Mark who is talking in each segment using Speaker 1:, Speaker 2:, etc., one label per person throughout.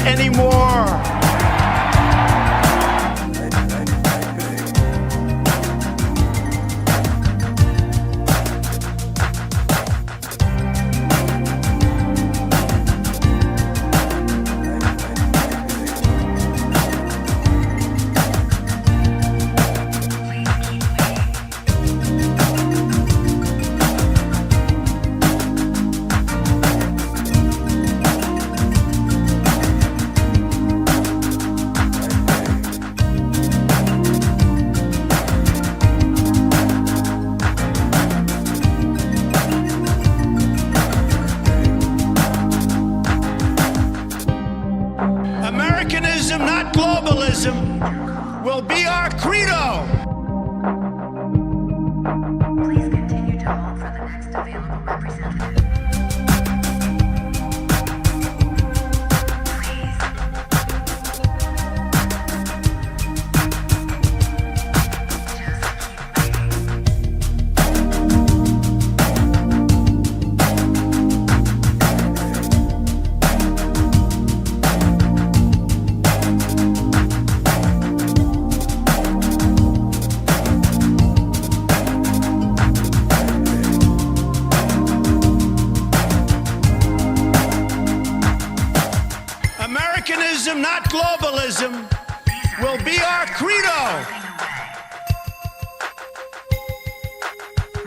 Speaker 1: anymore. Americanism, not globalism, will be our credo.
Speaker 2: Please continue to hold for the next available representative.
Speaker 1: Americanism, not globalism, will be our credo.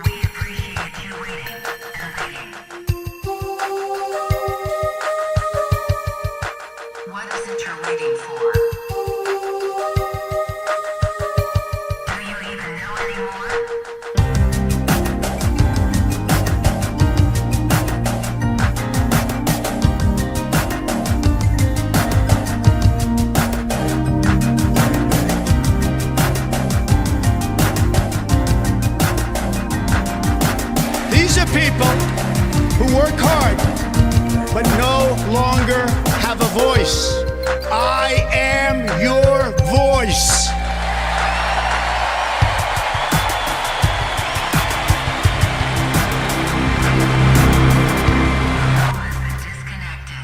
Speaker 2: We appreciate you waiting and waiting. What is it you're waiting for? Do you even know anymore?
Speaker 1: These are people who work hard but no longer have a voice. I am your voice.
Speaker 2: Disconnected.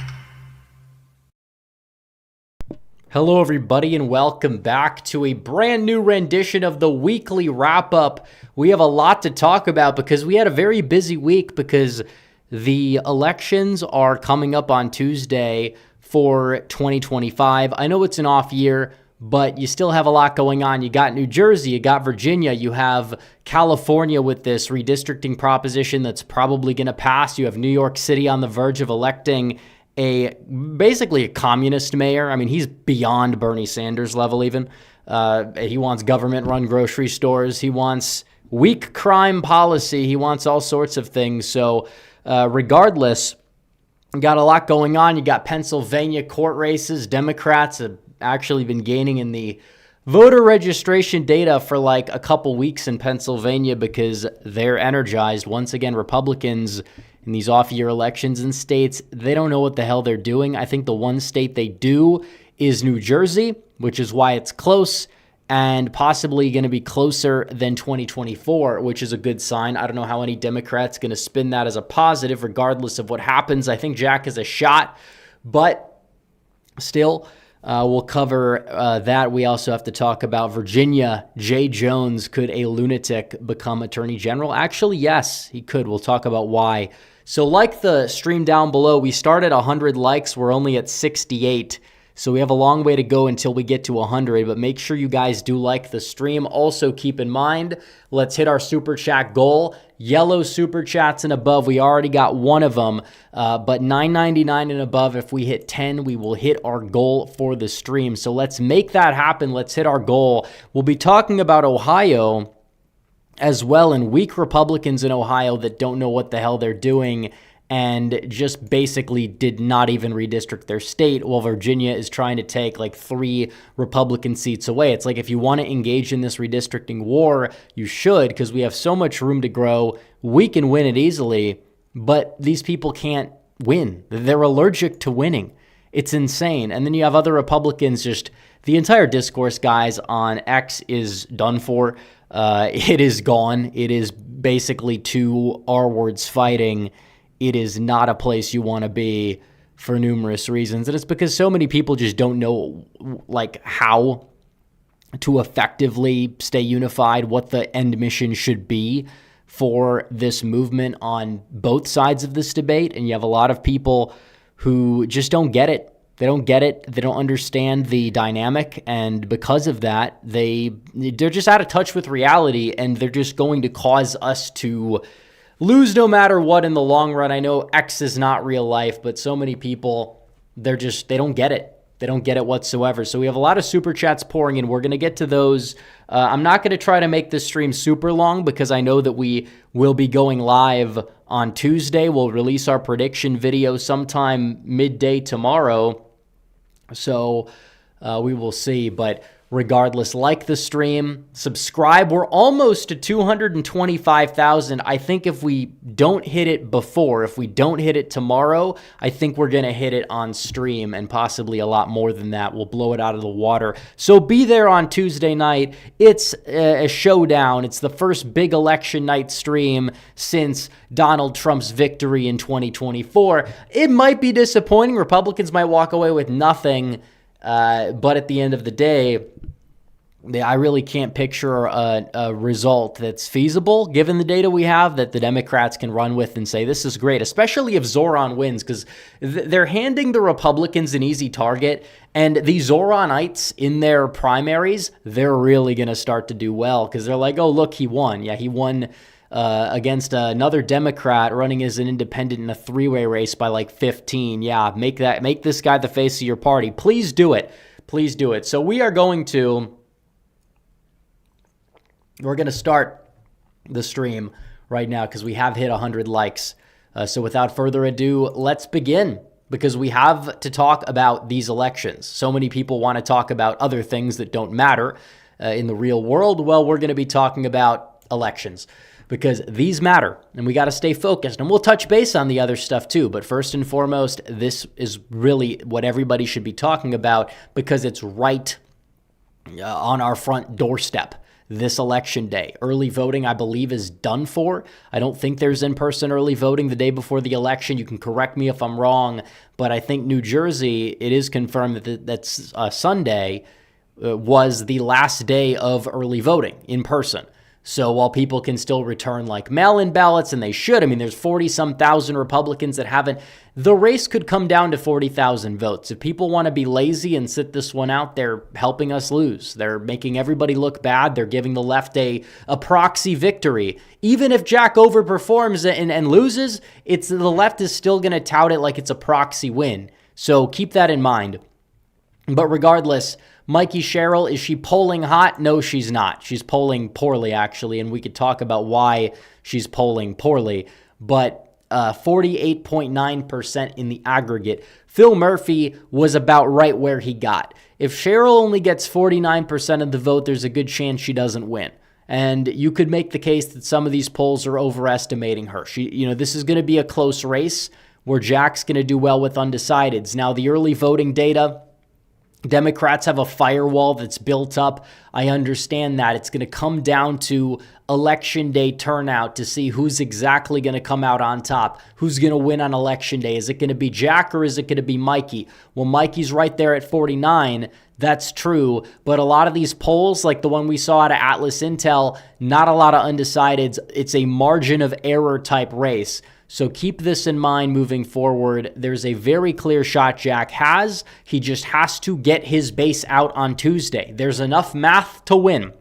Speaker 3: Hello, everybody, and welcome back to a brand new rendition of the weekly wrap-up. We have a lot to talk about because we had a very busy week because the elections are coming up on Tuesday for 2025. I know it's an off year, but you still have a lot going on. You got New Jersey, you got Virginia, you have California with this redistricting proposition that's probably going to pass. You have New York City on the verge of electing basically a communist mayor. I mean, he's beyond Bernie Sanders level even. He wants government-run grocery stores. He wants weak crime policy. He wants all sorts of things. So regardless, you got a lot going on. You got Pennsylvania court races. Democrats have actually been gaining in the voter registration data for like a couple weeks in Pennsylvania because they're energized. Once again, Republicans in these off-year elections in states, they don't know what the hell they're doing. I think the one state they do is New Jersey, which is why it's close and possibly going to be closer than 2024, which is a good sign. I don't know how any Democrat's going to spin that as a positive regardless of what happens. I think Jack has a shot, but still, we'll cover that. We also have to talk about Virginia. Jay Jones, could a lunatic become attorney general? Actually, yes, he could. We'll talk about why. So like the stream down below, we start at 100 likes. We're only at 68. So we have a long way to go until we get to 100, but make sure you guys do like the stream. Also keep in mind, let's hit our super chat goal. Yellow super chats and above, we already got one of them, but $9.99 and above, if we hit 10, we will hit our goal for the stream. So let's make that happen. Let's hit our goal. We'll be talking about Ohio as well, and weak Republicans in Ohio that don't know what the hell they're doing and just basically did not even redistrict their state, while Virginia is trying to take like 3 Republican seats away. It's like, if you want to engage in this redistricting war, you should, because we have so much room to grow. We can win it easily, but these people can't win. They're allergic to winning. It's insane. And then you have other Republicans, just the entire discourse, guys, on X is done for. It is gone. It is basically 2 R words fighting. It is not a place you want to be for numerous reasons. And it's because so many people just don't know like how to effectively stay unified, what the end mission should be for this movement on both sides of this debate. And you have a lot of people who just don't get it. They don't get it. They don't understand the dynamic. And because of that, they're just out of touch with reality, and they're just going to cause us to lose no matter what in the long run. I know X is not real life, but so many people, they don't get it. They don't get it whatsoever. So we have a lot of super chats pouring in. We're going to get to those. I'm not going to try to make this stream super long because I know that we will be going live on Tuesday. We'll release our prediction video sometime midday tomorrow. So we will see. But regardless, like the stream, subscribe. We're almost to 225,000. I think if we don't hit it before, if we don't hit it tomorrow, I think we're going to hit it on stream, and possibly a lot more than that. We'll blow it out of the water. So be there on Tuesday night. It's a showdown. It's the first big election night stream since Donald Trump's victory in 2024. It might be disappointing. Republicans might walk away with nothing. But at the end of the day, I really can't picture a result that's feasible given the data we have that the Democrats can run with and say, this is great, especially if Zoran wins, because they're handing the Republicans an easy target. And the Zoranites in their primaries, they're really going to start to do well because they're like, oh, look, he won. Yeah, he won against another Democrat running as an independent in a three-way race by like 15. Yeah, make this guy the face of your party. Please do it. Please do it. So we're going to start the stream right now because we have hit 100 likes. So without further ado, let's begin, because we have to talk about these elections. So many people want to talk about other things that don't matter in the real world. Well, we're going to be talking about elections, because these matter, and we got to stay focused. And we'll touch base on the other stuff too. But first and foremost, this is really what everybody should be talking about, because it's right on our front doorstep this election day. Early voting, I believe, is done for. I don't think there's in-person early voting the day before the election. You can correct me if I'm wrong, but I think New Jersey, it is confirmed that Sunday was the last day of early voting in person. So while people can still return like mail-in ballots, and they should, I mean, there's 40-some thousand Republicans that haven't, the race could come down to 40,000 votes. If people want to be lazy and sit this one out, they're helping us lose. They're making everybody look bad. They're giving the left a proxy victory. Even if Jack overperforms and loses, the left is still going to tout it like it's a proxy win. So keep that in mind. But regardless, Mikey Sherrill, is she polling hot? No, she's not. She's polling poorly, actually, and we could talk about why she's polling poorly. But 48.9% in the aggregate. Phil Murphy was about right where he got. If Sherrill only gets 49% of the vote, there's a good chance she doesn't win. And you could make the case that some of these polls are overestimating her. This is going to be a close race where Jack's going to do well with undecideds. Now, the early voting data, Democrats have a firewall that's built up. I understand that. It's going to come down to election day turnout to see who's exactly going to come out on top. Who's going to win on election day? Is it going to be Jack or is it going to be Mikey? Well, Mikey's right there at 49. That's true. But a lot of these polls, like the one we saw out of Atlas Intel, not a lot of undecideds. It's a margin of error type race. So keep this in mind moving forward. There's a very clear shot Jack has. He just has to get his base out on Tuesday. There's enough math to win.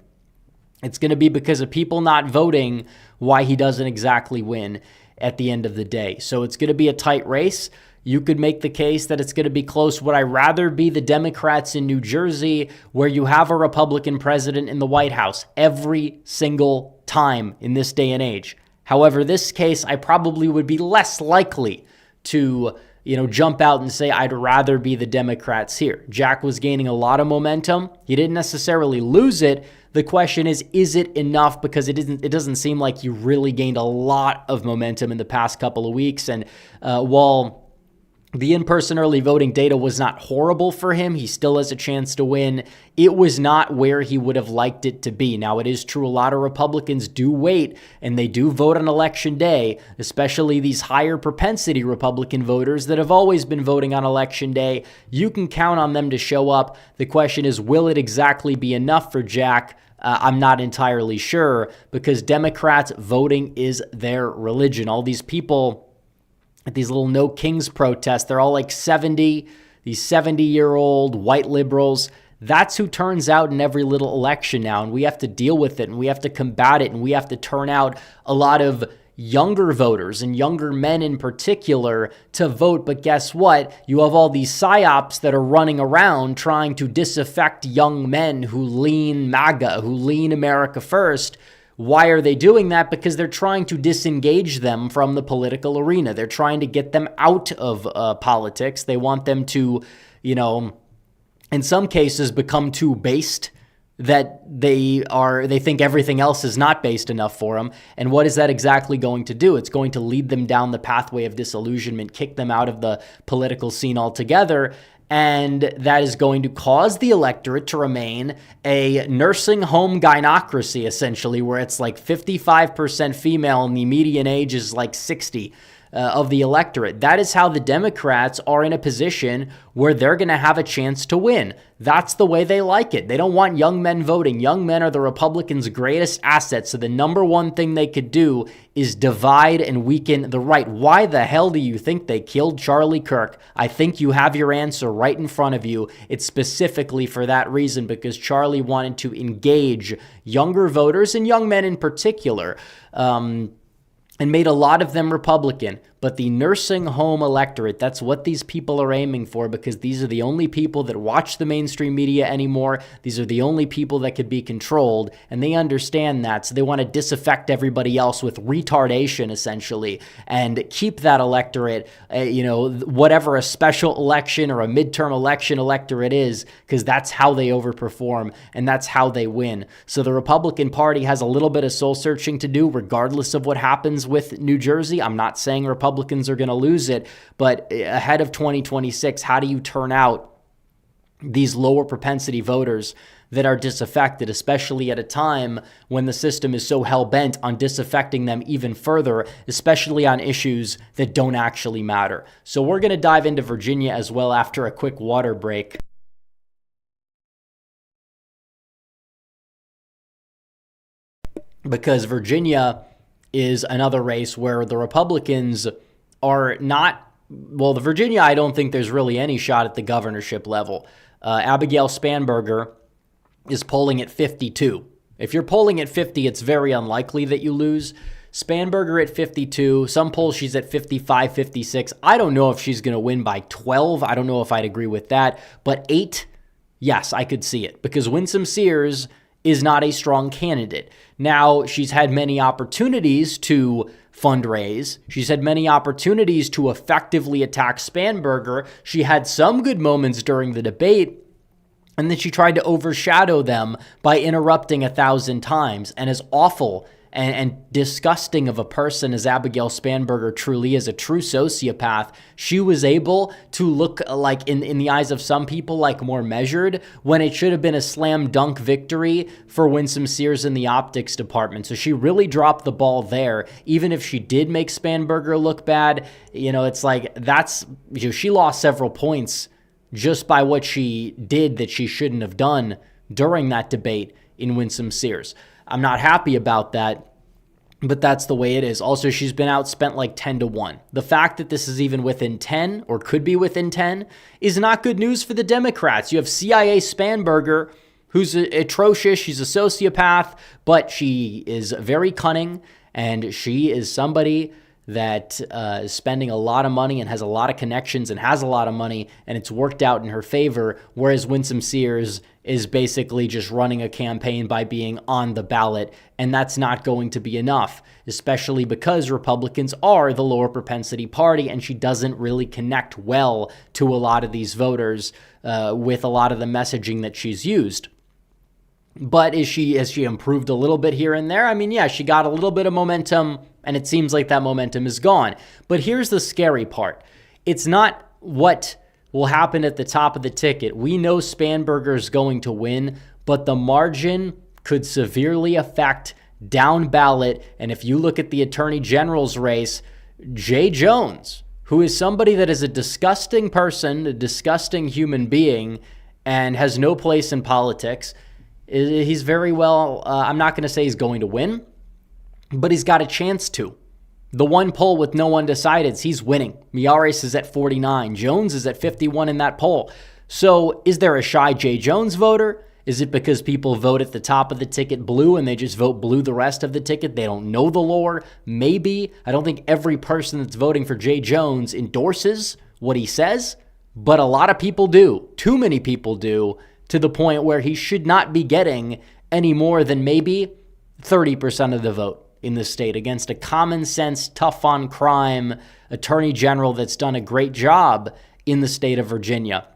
Speaker 3: It's going to be because of people not voting why he doesn't exactly win at the end of the day. So it's going to be a tight race. You could make the case that it's going to be close. Would I rather be the Democrats in New Jersey, where you have a Republican president in the White House every single time in this day and age? However, this case, I probably would be less likely to, jump out and say I'd rather be the Democrats here. Jack was gaining a lot of momentum. He didn't necessarily lose it. The question is it enough? Because it doesn't seem like he really gained a lot of momentum in the past couple of weeks. And while The in-person early voting data was not horrible for him. He still has a chance to win. It was not where he would have liked it to be. Now, it is true a lot of Republicans do wait and they do vote on election day, especially these higher propensity Republican voters that have always been voting on election day. You can count on them to show up. The question is, will it exactly be enough for Jack? I'm not entirely sure, because Democrats, voting is their religion. All these people at these little No Kings protests, they're all like 70, these 70-year-old white liberals. That's who turns out in every little election now, and we have to deal with it, and we have to combat it, and we have to turn out a lot of younger voters and younger men in particular to vote. But guess what? You have all these psyops that are running around trying to disaffect young men who lean MAGA, who lean America first. Why are they doing that? Because they're trying to disengage them from the political arena. They're trying to get them out of politics. They want them to, in some cases become too based, that they think everything else is not based enough for them. And what is that exactly going to do? It's going to lead them down the pathway of disillusionment, kick them out of the political scene altogether. And that is going to cause the electorate to remain a nursing home gynocracy, essentially, where it's like 55% female and the median age is like 60 of the electorate. That is how the Democrats are in a position where they're going to have a chance to win. That's the way they like it. They don't want young men voting. Young men are the Republicans' greatest asset. So the number one thing they could do is divide and weaken the right. Why the hell do you think they killed Charlie Kirk? I think you have your answer right in front of you. It's specifically for that reason, because Charlie wanted to engage younger voters and young men in particular, and made a lot of them Republican. But the nursing home electorate, that's what these people are aiming for, because these are the only people that watch the mainstream media anymore. These are the only people that could be controlled, and they understand that. So they want to disaffect everybody else with retardation, essentially, and keep that electorate, whatever a special election or a midterm election electorate is, because that's how they overperform and that's how they win. So the Republican Party has a little bit of soul searching to do, regardless of what happens with New Jersey. I'm not saying Republicans are going to lose it, but ahead of 2026, how do you turn out these lower propensity voters that are disaffected, especially at a time when the system is so hell-bent on disaffecting them even further, especially on issues that don't actually matter? So we're going to dive into Virginia as well after a quick water break. Because Virginia is another race where the Republicans are not, well, the Virginia, I don't think there's really any shot at the governorship level. Abigail Spanberger is polling at 52. If you're polling at 50, it's very unlikely that you lose. Spanberger at 52. Some polls she's at 55, 56. I don't know if she's going to win by 12. I don't know if I'd agree with that. But 8, yes, I could see it, because Winsome Sears is not a strong candidate. Now, she's had many opportunities to fundraise. She's had many opportunities to effectively attack Spanberger. She had some good moments during the debate, and then she tried to overshadow them by interrupting 1,000 times. And as awful and disgusting of a person as Abigail Spanberger truly is, a true sociopath, she was able to look like, in the eyes of some people, like more measured, when it should have been a slam dunk victory for Winsome Sears in the optics department. So she really dropped the ball there. Even if she did make Spanberger look bad, it's like she lost several points just by what she did that she shouldn't have done during that debate in Winsome Sears. I'm not happy about that, but that's the way it is. Also, she's been outspent like 10-1. The fact that this is even within 10 or could be within 10 is not good news for the Democrats. You have CIA Spanberger, who's atrocious. She's a sociopath, but she is very cunning, and she is somebody that is spending a lot of money and has a lot of connections and has a lot of money, and it's worked out in her favor, whereas Winsome Sears is basically just running a campaign by being on the ballot, and that's not going to be enough, especially because Republicans are the lower propensity party, and she doesn't really connect well to a lot of these voters with a lot of the messaging that she's used. But has she improved a little bit here and there? I mean, yeah, she got a little bit of momentum, and it seems like that momentum is gone. But here's the scary part. It's not what will happen at the top of the ticket. We know Spanberger's going to win, but the margin could severely affect down ballot. And if you look at the Attorney General's race, Jay Jones, who is somebody that is a disgusting person, a disgusting human being, and has no place in politics, he's very well, I'm not going to say he's going to win, but he's got a chance to. The one poll with no undecideds, he's winning. Miyares is at 49. Jones is at 51 in that poll. So is there a shy Jay Jones voter? Is it because people vote at the top of the ticket blue and they just vote blue the rest of the ticket? They don't know the lore? Maybe. I don't think every person that's voting for Jay Jones endorses what he says, but a lot of people do. Too many people do, to the point where he should not be getting any more than maybe 30% of the vote in the state against a common sense, tough on crime attorney general that's done a great job in the state of Virginia.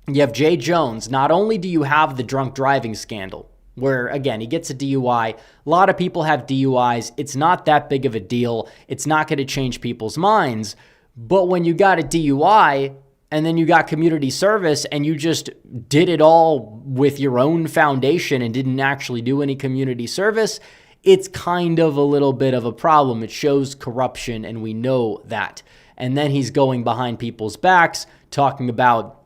Speaker 3: You have Jay Jones. Not only do you have the drunk driving scandal, where, again, he gets a DUI. A lot of people have DUIs. It's not that big of a deal. It's not going to change people's minds. But when you got a DUI and then you got community service and you just did it all with your own foundation and didn't actually do any community service, it's kind of a little bit of a problem. It shows corruption, and we know that. And then he's going behind people's backs, talking about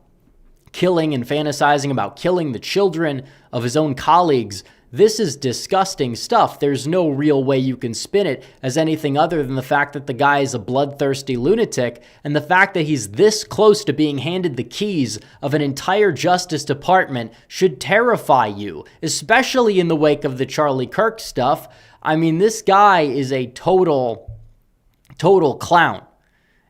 Speaker 3: killing and fantasizing about killing the children of his own colleagues. This is disgusting stuff. There's no real way you can spin it as anything other than the fact that the guy is a bloodthirsty lunatic, and the fact that he's this close to being handed the keys of an entire Justice Department should terrify you, especially in the wake of the Charlie Kirk stuff. I mean, this guy is a total clown.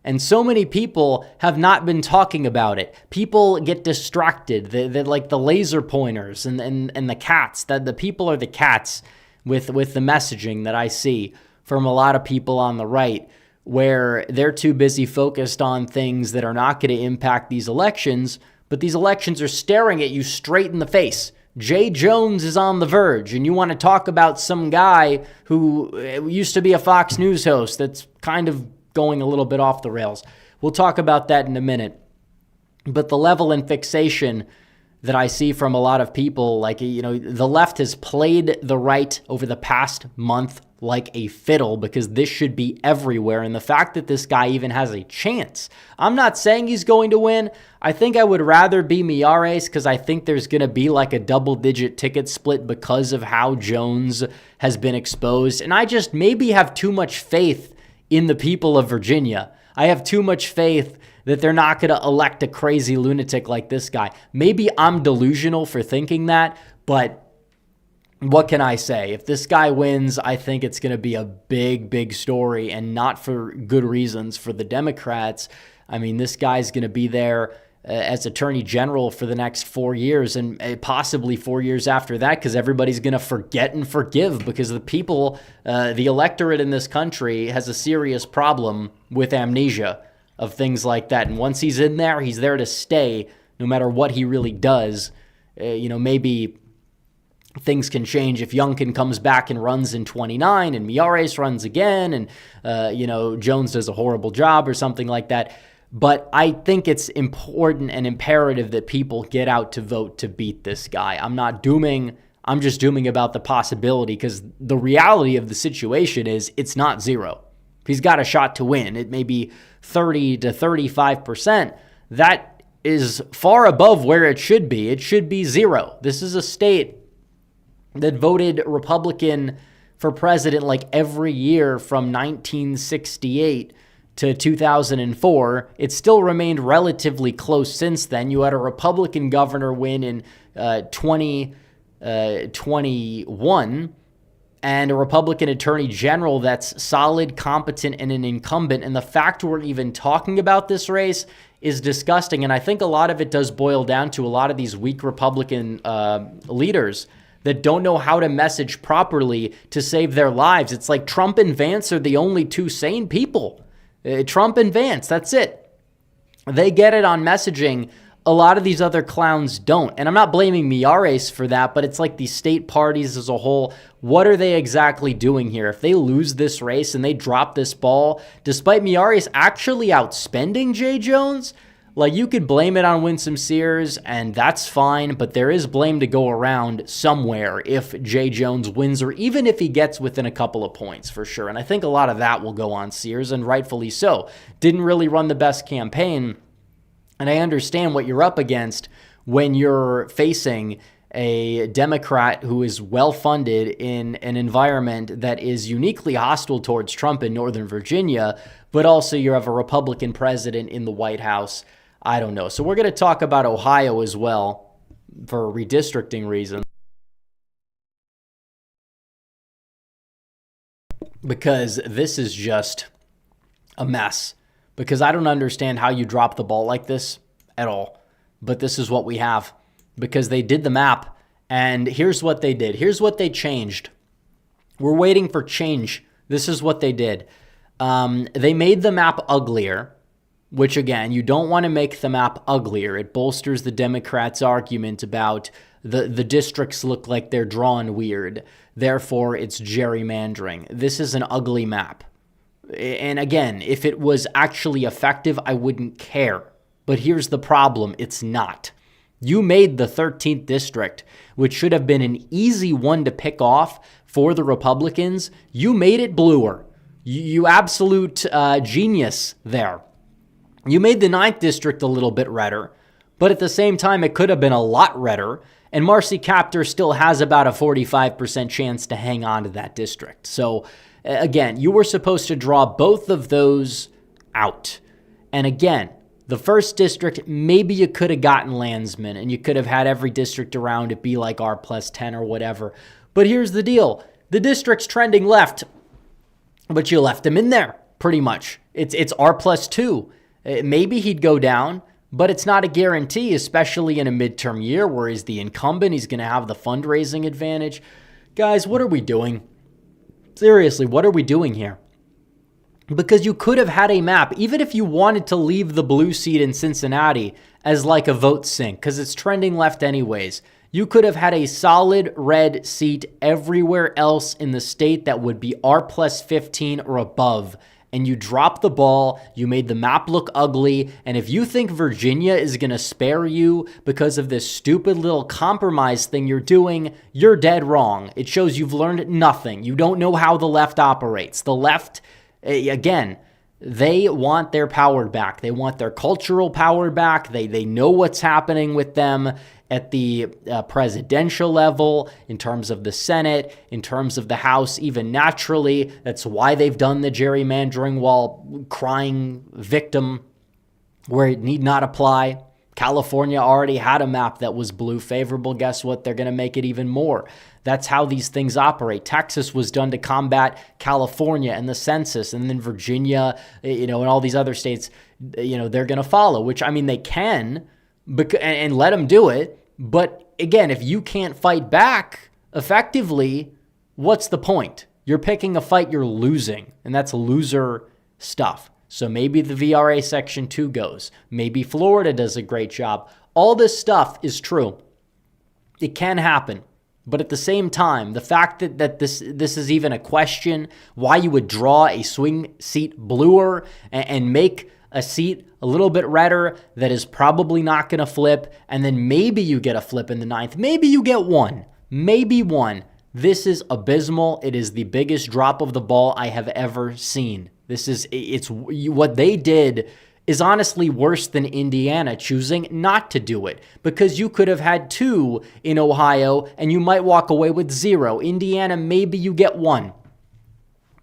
Speaker 3: And so many people have not been talking about it. People get distracted. They're like the laser pointers and the cats. That the people are the cats with the messaging that I see from a lot of people on the right, where they're too busy focused on things that are not going to impact these elections, but these elections are staring at you straight in the face. Jay Jones is on the verge, and you want to talk about some guy who used to be a Fox News host that's kind of going a little bit off the rails. We'll talk about that in a minute. But the level and fixation that I see from a lot of people, like, the left has played the right over the past month like a fiddle, because this should be everywhere. And the fact that this guy even has a chance, I'm not saying he's going to win. I think I would rather be Miyares, because I think there's going to be like a double-digit ticket split because of how Jones has been exposed. And I just maybe have too much faith in the people of Virginia. I have too much faith that they're not going to elect a crazy lunatic like this guy. Maybe I'm delusional for thinking that, but what can I say? If this guy wins, I think it's going to be a big, big story, and not for good reasons for the Democrats. I mean, this guy's going to be there as Attorney General for the next 4 years, and possibly 4 years after that, because everybody's going to forget and forgive, because the people, the electorate in this country has a serious problem with amnesia of things like that. And once he's in there, he's there to stay, no matter what he really does. Maybe things can change if Youngkin comes back and runs in 29 and Miyares runs again, and, Jones does a horrible job or something like that. But I think it's important and imperative that people get out to vote to beat this guy. I'm not dooming. I'm just dooming about the possibility, because the reality of the situation is it's not zero. He's got a shot to win. It may be 30 to 35%. That is far above where it should be. It should be zero. This is a state that voted Republican for president like every year from 1968 to 2004. It still remained relatively close since then. You had a Republican governor win in 2021 and a Republican attorney general that's solid, competent, and an incumbent. And the fact we're even talking about this race is disgusting. And I think a lot of it does boil down to a lot of these weak Republican leaders that don't know how to message properly to save their lives. It's like Trump and Vance are the only two sane people. Trump and Vance, that's it. They get it on messaging. A lot of these other clowns don't. And I'm not blaming Miyares for that, but it's like these state parties as a whole. What are they exactly doing here? If they lose this race and they drop this ball, despite Miyares actually outspending Jay Jones, Like, you could blame it on Winsome Sears, and that's fine, but there is blame to go around somewhere if Jay Jones wins, or even if he gets within a couple of points, for sure. And I think a lot of that will go on Sears, and rightfully so. Didn't really run the best campaign, and I understand what you're up against when you're facing a Democrat who is well-funded in an environment that is uniquely hostile towards Trump in Northern Virginia, but also you have a Republican president in the White House. I don't know. So we're going to talk about Ohio as well for redistricting reasons, because this is just a mess. Because I don't understand how you drop the ball like this at all. But this is what we have. Because they did the map, and here's what they did. Here's what they changed. We're waiting for change. This is what they did. They made the map uglier, which, again, you don't want to make the map uglier. It bolsters the Democrats' argument about the districts look like they're drawn weird. Therefore, it's gerrymandering. This is an ugly map. And again, if it was actually effective, I wouldn't care. But here's the problem. It's not. You made the 13th district, which should have been an easy one to pick off for the Republicans. You made it bluer. You absolute genius there. You made the 9th district a little bit redder, but at the same time, it could have been a lot redder. And Marcy Kaptur still has about a 45% chance to hang on to that district. So again, you were supposed to draw both of those out. And again, the 1st district, maybe you could have gotten Landsman and you could have had every district around it be like R+10 or whatever. But here's the deal. The district's trending left, but you left him in there pretty much. It's R+2. Maybe he'd go down, but it's not a guarantee, especially in a midterm year where he's the incumbent. He's going to have the fundraising advantage. Guys, what are we doing? Seriously, what are we doing here? Because you could have had a map, even if you wanted to leave the blue seat in Cincinnati as like a vote sink, because it's trending left anyways. You could have had a solid red seat everywhere else in the state that would be R+15 or above. And you dropped the ball, you made the map look ugly, and if you think Virginia is going to spare you because of this stupid little compromise thing you're doing, you're dead wrong. It shows you've learned nothing. You don't know how the left operates. The left, again, they want their power back. They want their cultural power back. They know what's happening with them at the presidential level, in terms of the Senate, in terms of the House, even naturally. That's why they've done the gerrymandering while crying victim where it need not apply. California already had a map that was blue favorable. Guess what? They're going to make it even more. That's how these things operate. Texas was done to combat California and the census, and then Virginia, and all these other states, they're going to follow, which, I mean, they can, and let them do it. But again, if you can't fight back effectively, what's the point? You're picking a fight you're losing, and that's loser stuff. So maybe the VRA Section 2 goes. Maybe Florida does a great job. All this stuff is true. It can happen. But at the same time, the fact that this is even a question, why you would draw a swing seat bluer and make a seat a little bit redder that is probably not going to flip, and then maybe you get a flip in the 9th. Maybe you get one. Maybe one. This is abysmal. It is the biggest drop of the ball I have ever seen. It's what they did is honestly worse than Indiana choosing not to do it, because you could have had 2 in Ohio and you might walk away with 0. Indiana, maybe you get 1.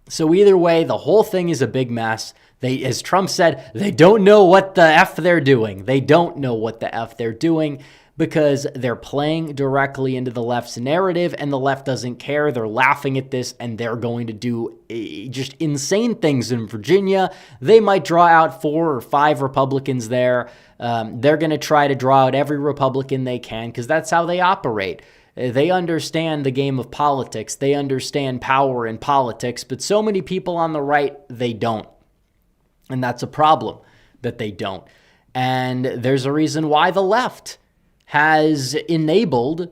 Speaker 3: So either way, the whole thing is a big mess. They, as Trump said, they don't know what the F they're doing. They don't know what the F they're doing because they're playing directly into the left's narrative, and the left doesn't care. They're laughing at this, and they're going to do just insane things in Virginia. They might draw out 4 or 5 Republicans there. They're going to try to draw out every Republican they can because that's how they operate. They understand the game of politics. They understand power in politics, but so many people on the right, they don't. And that's a problem that they don't. And there's a reason why the left has enabled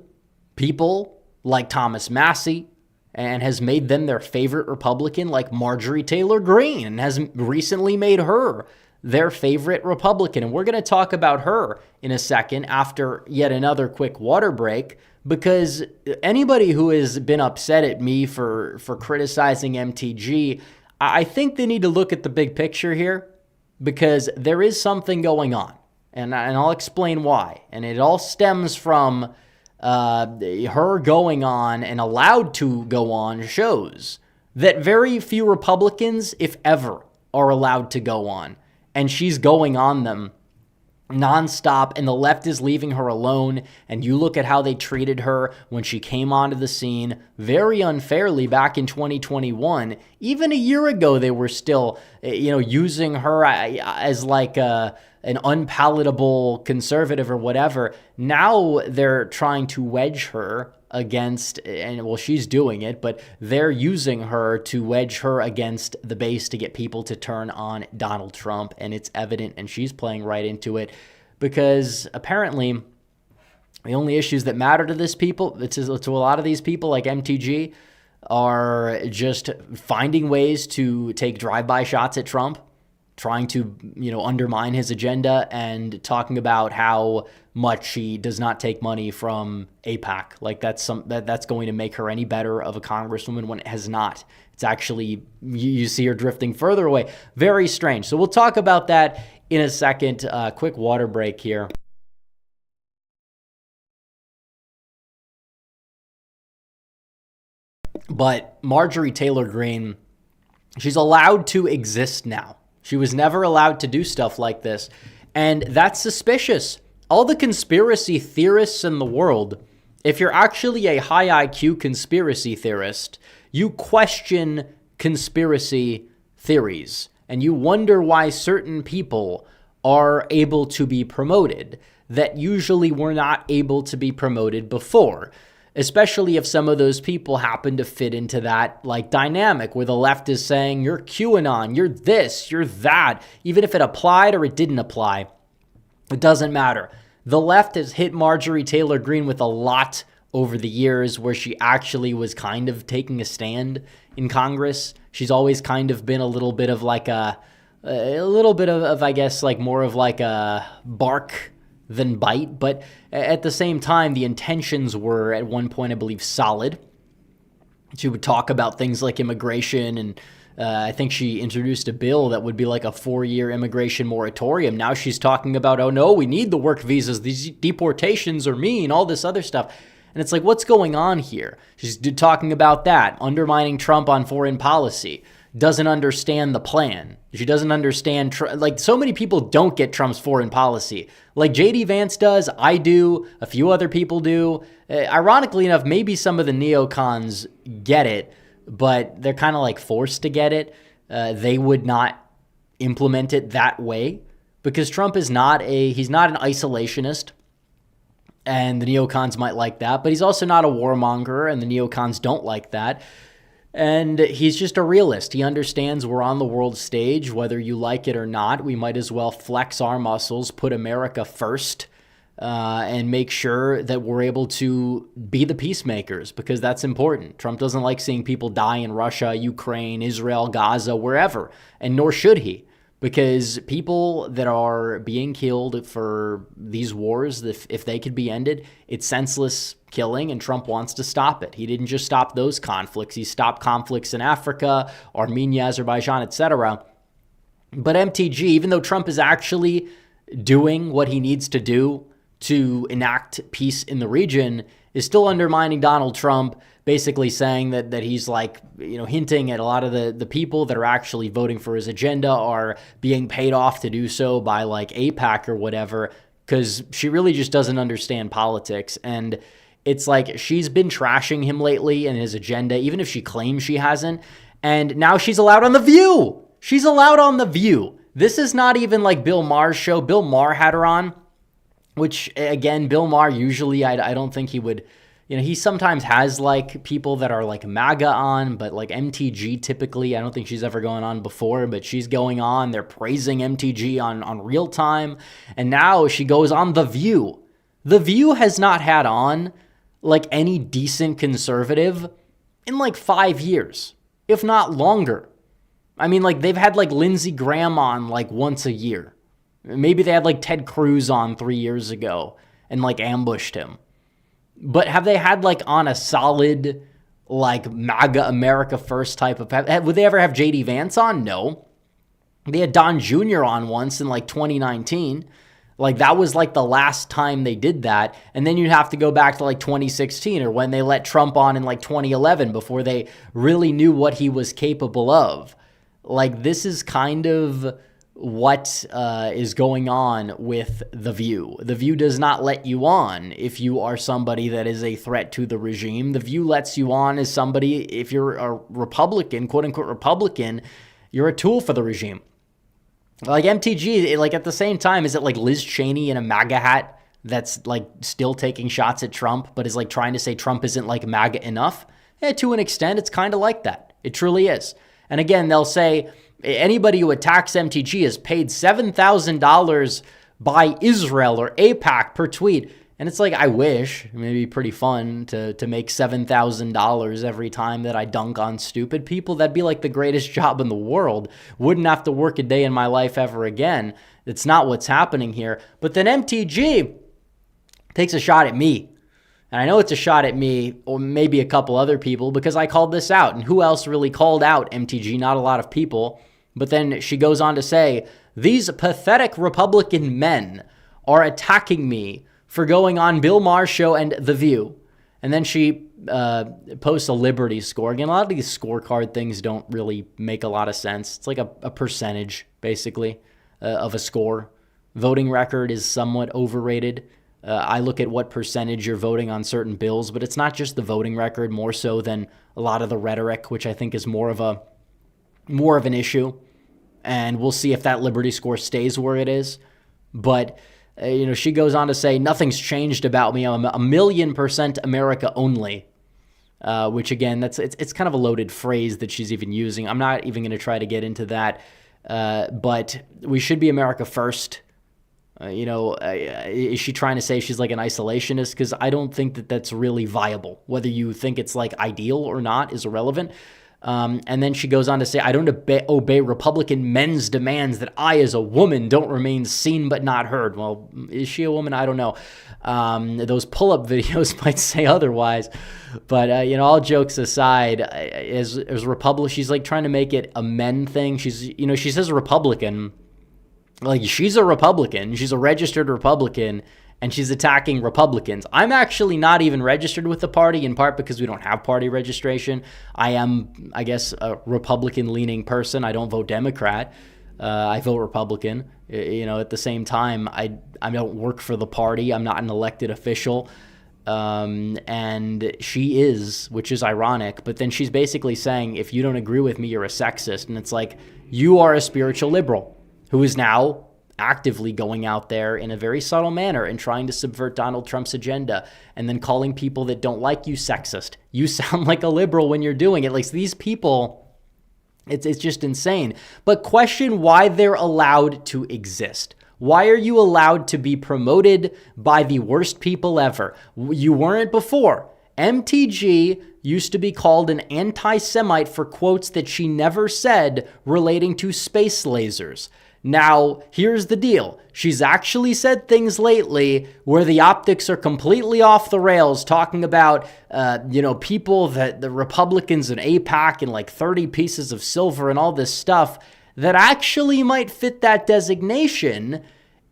Speaker 3: people like Thomas Massie and has made them their favorite Republican, like Marjorie Taylor Greene, and has recently made her their favorite Republican. And we're going to talk about her in a second after yet another quick water break, because anybody who has been upset at me for criticizing MTG, I think they need to look at the big picture here, because there is something going on. And I'll explain why. And it all stems from her going on and allowed to go on shows that very few Republicans, if ever, are allowed to go on. And she's going on them nonstop, and the left is leaving her alone. And you look at how they treated her when she came onto the scene very unfairly back in 2021. Even a year ago, they were still, using her as like an unpalatable conservative or whatever. Now they're trying to wedge her against, and well, she's doing it, but they're using her to wedge her against the base to get people to turn on Donald Trump. And it's evident, and she's playing right into it, because apparently the only issues that matter to this people, to a lot of these people like MTG, are just finding ways to take drive-by shots at Trump, trying to, undermine his agenda, and talking about how much he does not take money from AIPAC. Like that's going to make her any better of a congresswoman when it has not. It's actually, you see her drifting further away. Very strange. So we'll talk about that in a second. Quick water break here. But Marjorie Taylor Greene, she's allowed to exist now. She was never allowed to do stuff like this. And that's suspicious. All the conspiracy theorists in the world, if you're actually a high IQ conspiracy theorist, you question conspiracy theories. And you wonder why certain people are able to be promoted that usually were not able to be promoted before. Especially if some of those people happen to fit into that like dynamic where the left is saying, you're QAnon, you're this, you're that. Even if it applied or it didn't apply, it doesn't matter. The left has hit Marjorie Taylor Greene with a lot over the years where she actually was kind of taking a stand in Congress. She's always kind of been a little bit of like I guess, like more of like a bark than bite. But at the same time, the intentions were at one point, I believe, solid. She would talk about things like immigration, and I think she introduced a bill that would be like a 4-year immigration moratorium. Now she's talking about, oh no, we need the work visas. These deportations are mean, all this other stuff. And it's like, what's going on here? She's talking about that, undermining Trump on foreign policy. Doesn't understand the plan. She doesn't understand, like so many people don't get Trump's foreign policy. Like JD Vance does, I do, a few other people do. Ironically enough, maybe some of the neocons get it, but they're kind of like forced to get it. They would not implement it that way because Trump is he's not an isolationist. And the neocons might like that, but he's also not a warmonger, and the neocons don't like that. And he's just a realist. He understands we're on the world stage, whether you like it or not. We might as well flex our muscles, put America first, and make sure that we're able to be the peacemakers, because that's important. Trump doesn't like seeing people die in Russia, Ukraine, Israel, Gaza, wherever, and nor should he. Because people that are being killed for these wars, if they could be ended, it's senseless killing, and Trump wants to stop it. He didn't just stop those conflicts. He stopped conflicts in Africa, Armenia, Azerbaijan, etc. But MTG, even though Trump is actually doing what he needs to do to enact peace in the region, is still undermining Donald Trump, basically saying that he's like, hinting at a lot of the people that are actually voting for his agenda are being paid off to do so by like AIPAC or whatever, because she really just doesn't understand politics. And it's like she's been trashing him lately and his agenda, even if she claims she hasn't. And now she's allowed on The View. She's allowed on The View. This is not even like Bill Maher's show. Bill Maher had her on, which again, Bill Maher usually, I don't think he would. He sometimes has like people that are like MAGA on, but like MTG typically, I don't think she's ever gone on before, but she's going on. They're praising MTG on Real Time. And now she goes on The View. The View has not had on like any decent conservative in like 5 years, if not longer. I mean, like, they've had like Lindsey Graham on like once a year. Maybe they had like Ted Cruz on 3 years ago and like ambushed him. But have they had like on a solid, like MAGA America First type of, would they ever have JD Vance on? No. They had Don Jr. on once in like 2019. Like, that was like the last time they did that. And then you'd have to go back to like 2016 or when they let Trump on in like 2011 before they really knew what he was capable of. Like, this is kind of what is going on with The View. The View does not let you on if you are somebody that is a threat to the regime. The View lets you on as somebody, if you're a Republican, quote unquote Republican, you're a tool for the regime. Like MTG, like at the same time, is it like Liz Cheney in a MAGA hat that's like still taking shots at Trump, but is like trying to say Trump isn't like MAGA enough? To an extent, it's kind of like that. It truly is. And again, they'll say anybody who attacks MTG is paid $7,000 by Israel or AIPAC per tweet. And it's like, I wish. It may be pretty fun to make $7,000 every time that I dunk on stupid people. That'd be like the greatest job in the world. Wouldn't have to work a day in my life ever again. It's not what's happening here. But then MTG takes a shot at me. And I know it's a shot at me or maybe a couple other people because I called this out. And who else really called out MTG? Not a lot of people. But then she goes on to say, these pathetic Republican men are attacking me for going on Bill Maher's show and The View. And then she posts a Liberty score. Again, a lot of these scorecard things don't really make a lot of sense. It's like a percentage, basically, of a score. Voting record is somewhat overrated. I look at what percentage you're voting on certain bills, but it's not just the voting record, more so than a lot of the rhetoric, which I think is more of an issue. And we'll see if that Liberty score stays where it is. But she goes on to say, nothing's changed about me. I'm 1,000,000% America only, which again, it's kind of a loaded phrase that she's even using. I'm not even going to try to get into that. But we should be America first. Is she trying to say she's like an isolationist? Because I don't think that that's really viable. Whether you think it's like ideal or not is irrelevant. And then she goes on to say, I don't obey Republican men's demands that I, as a woman, don't remain seen but not heard. Well, is she a woman? I don't know. Those pull-up videos might say otherwise. But, all jokes aside, as Republican, she's like trying to make it a men thing. She says Republican. Like, she's a Republican. She's a registered Republican. And she's attacking Republicans. I'm actually not even registered with the party, in part because we don't have party registration. I am, I guess, a Republican-leaning person. I don't vote Democrat. I vote Republican. At the same time, I don't work for the party. I'm not an elected official. And she is, which is ironic. But then she's basically saying, if you don't agree with me, you're a sexist. And it's like, you are a spiritual liberal who is now actively going out there in a very subtle manner and trying to subvert Donald Trump's agenda and then calling people that don't like you sexist. You sound like a liberal when you're doing it. Like, these people, it's just insane. But question why they're allowed to exist. Why are you allowed to be promoted by the worst people ever? You weren't before. MTG used to be called an anti-Semite for quotes that she never said relating to space lasers. Now, here's the deal. She's actually said things lately where the optics are completely off the rails, talking about, people that the Republicans and AIPAC and like 30 pieces of silver and all this stuff that actually might fit that designation.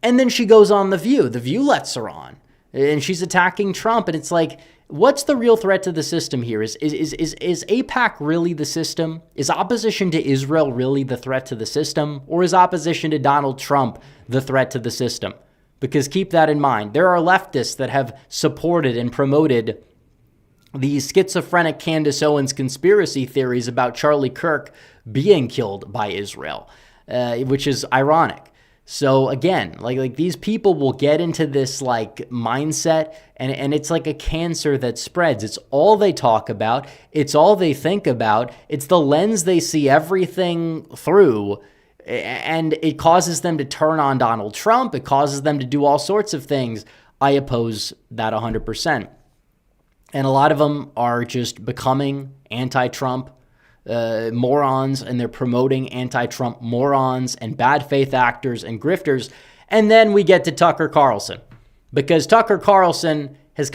Speaker 3: And then she goes on The View. The View lets her on. And she's attacking Trump. And it's like, what's the real threat to the system here? Is AIPAC really the system? Is opposition to Israel really the threat to the system? Or is opposition to Donald Trump the threat to the system? Because keep that in mind. There are leftists that have supported and promoted the schizophrenic Candace Owens conspiracy theories about Charlie Kirk being killed by Israel, which is ironic. So again, like these people will get into this like mindset and it's like a cancer that spreads. It's all they talk about. It's all they think about. It's the lens they see everything through. And it causes them to turn on Donald Trump. It causes them to do all sorts of things. I oppose that 100%. And a lot of them are just becoming anti-Trump. morons, and they're promoting anti-Trump morons and bad faith actors and grifters. And then we get to Tucker Carlson, because Tucker Carlson has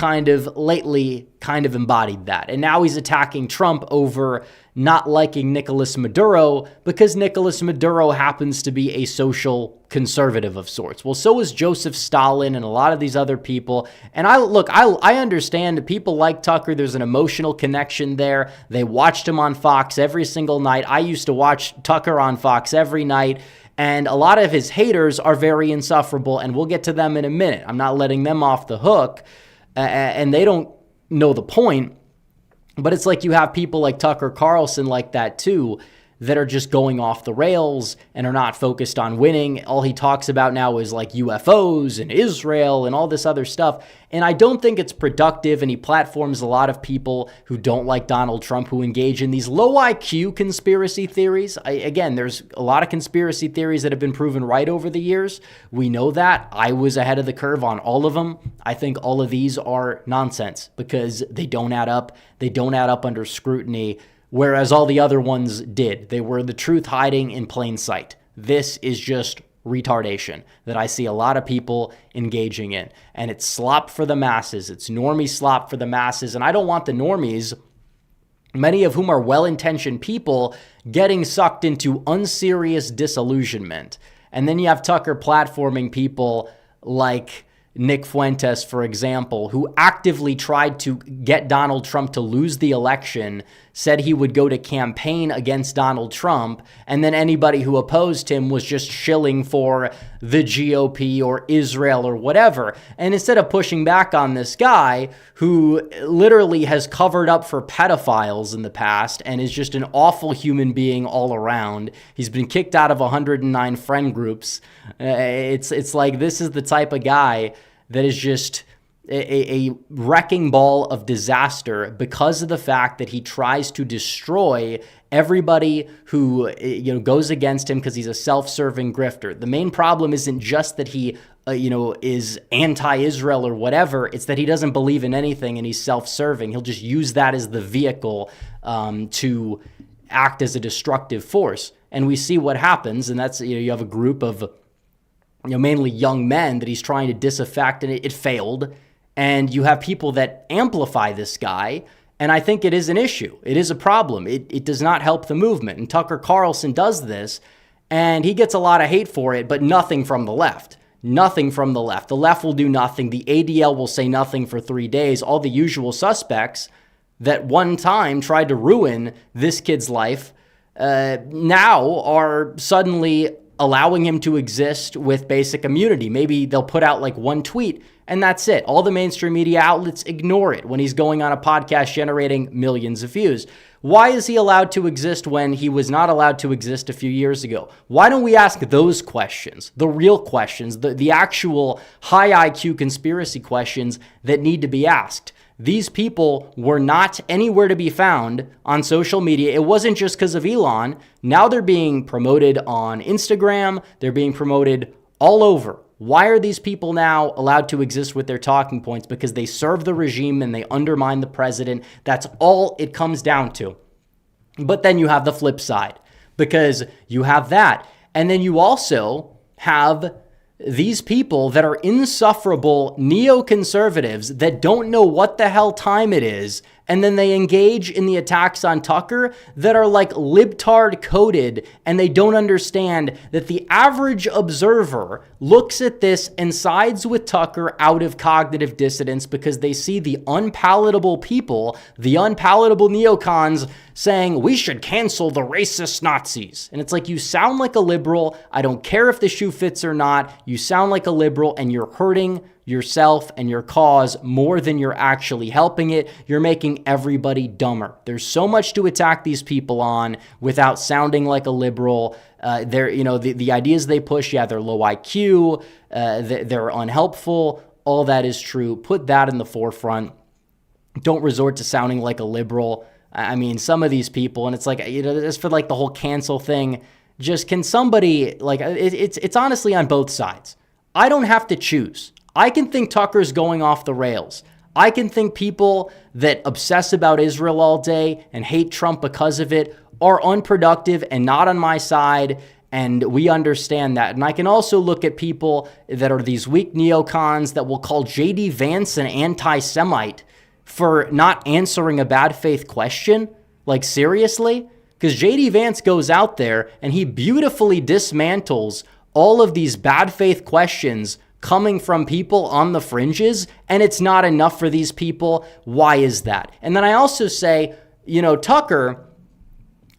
Speaker 3: lately embodied that. And now he's attacking Trump over not liking Nicolas Maduro because Nicolas Maduro happens to be a social conservative of sorts. Well, so is Joseph Stalin and a lot of these other people. And I understand that people like Tucker. There's an emotional connection there. They watched him on Fox every single night. I used to watch Tucker on Fox every night. And a lot of his haters are very insufferable, and we'll get to them in a minute. I'm not letting them off the hook, and they don't know the point. But it's like you have people like Tucker Carlson like that too, that are just going off the rails and are not focused on winning. All he talks about now is like UFOs and Israel and all this other stuff. And I don't think it's productive, and he platforms a lot of people who don't like Donald Trump, who engage in these low IQ conspiracy theories. Again, there's a lot of conspiracy theories that have been proven right over the years. We know that. I was ahead of the curve on all of them. I think all of these are nonsense because they don't add up. They don't add up under scrutiny, whereas all the other ones did. They were the truth hiding in plain sight. This is just retardation that I see a lot of people engaging in. And it's slop for the masses. It's normie slop for the masses. And I don't want the normies, many of whom are well-intentioned people, getting sucked into unserious disillusionment. And then you have Tucker platforming people like Nick Fuentes, for example, who actively tried to get Donald Trump to lose the election, said he would go to campaign against Donald Trump, and then anybody who opposed him was just shilling for the GOP or Israel or whatever. And instead of pushing back on this guy who literally has covered up for pedophiles in the past and is just an awful human being all around, he's been kicked out of 109 friend groups. It's like this is the type of guy that is just a wrecking ball of disaster because of the fact that he tries to destroy everybody who goes against him because he's a self-serving grifter. The main problem isn't just that he is anti-Israel or whatever. It's that he doesn't believe in anything and he's self-serving. He'll just use that as the vehicle to act as a destructive force. And we see what happens, and that's you have a group of mainly young men that he's trying to disaffect, and it failed. And you have people that amplify this guy, and I think it is an issue. It is a problem. It does not help the movement. And Tucker Carlson does this, and he gets a lot of hate for it, but nothing from the left. Nothing from the left. The left will do nothing. The ADL will say nothing for 3 days. All the usual suspects that one time tried to ruin this kid's life now are suddenly allowing him to exist with basic immunity. Maybe they'll put out like one tweet and that's it. All the mainstream media outlets ignore it when he's going on a podcast generating millions of views. Why is he allowed to exist when he was not allowed to exist a few years ago? Why don't we ask those questions, the real questions, the actual high IQ conspiracy questions that need to be asked? These people were not anywhere to be found on social media. It wasn't just because of Elon. Now they're being promoted on Instagram. They're being promoted all over. Why are these people now allowed to exist with their talking points? Because they serve the regime and they undermine the president. That's all it comes down to. But then you have the flip side, because you have that. And then you also have these people that are insufferable neoconservatives that don't know what the hell time it is, and then they engage in the attacks on Tucker that are like libtard coded, and they don't understand that the average observer looks at this and sides with Tucker out of cognitive dissonance because they see the unpalatable people, the unpalatable neocons, saying we should cancel the racist Nazis. And it's like, you sound like a liberal. I don't care if the shoe fits or not. You sound like a liberal, and you're hurting yourself and your cause more than you're actually helping it. You're making everybody dumber. There's so much to attack these people on without sounding like a liberal. The ideas they push, they're low IQ, they're unhelpful. All that is true. Put that in the forefront. Don't resort to sounding like a liberal. I mean, some of these people, and it's like, as for like the whole cancel thing, just can somebody, like, it's honestly on both sides. I don't have to choose. I can think Tucker's going off the rails. I can think people that obsess about Israel all day and hate Trump because of it are unproductive and not on my side, and we understand that. And I can also look at people that are these weak neocons that will call J.D. Vance an anti-Semite for not answering a bad faith question. Like, seriously? Because J.D. Vance goes out there and he beautifully dismantles all of these bad faith questions coming from people on the fringes, and it's not enough for these people. Why is that? And then I also say, Tucker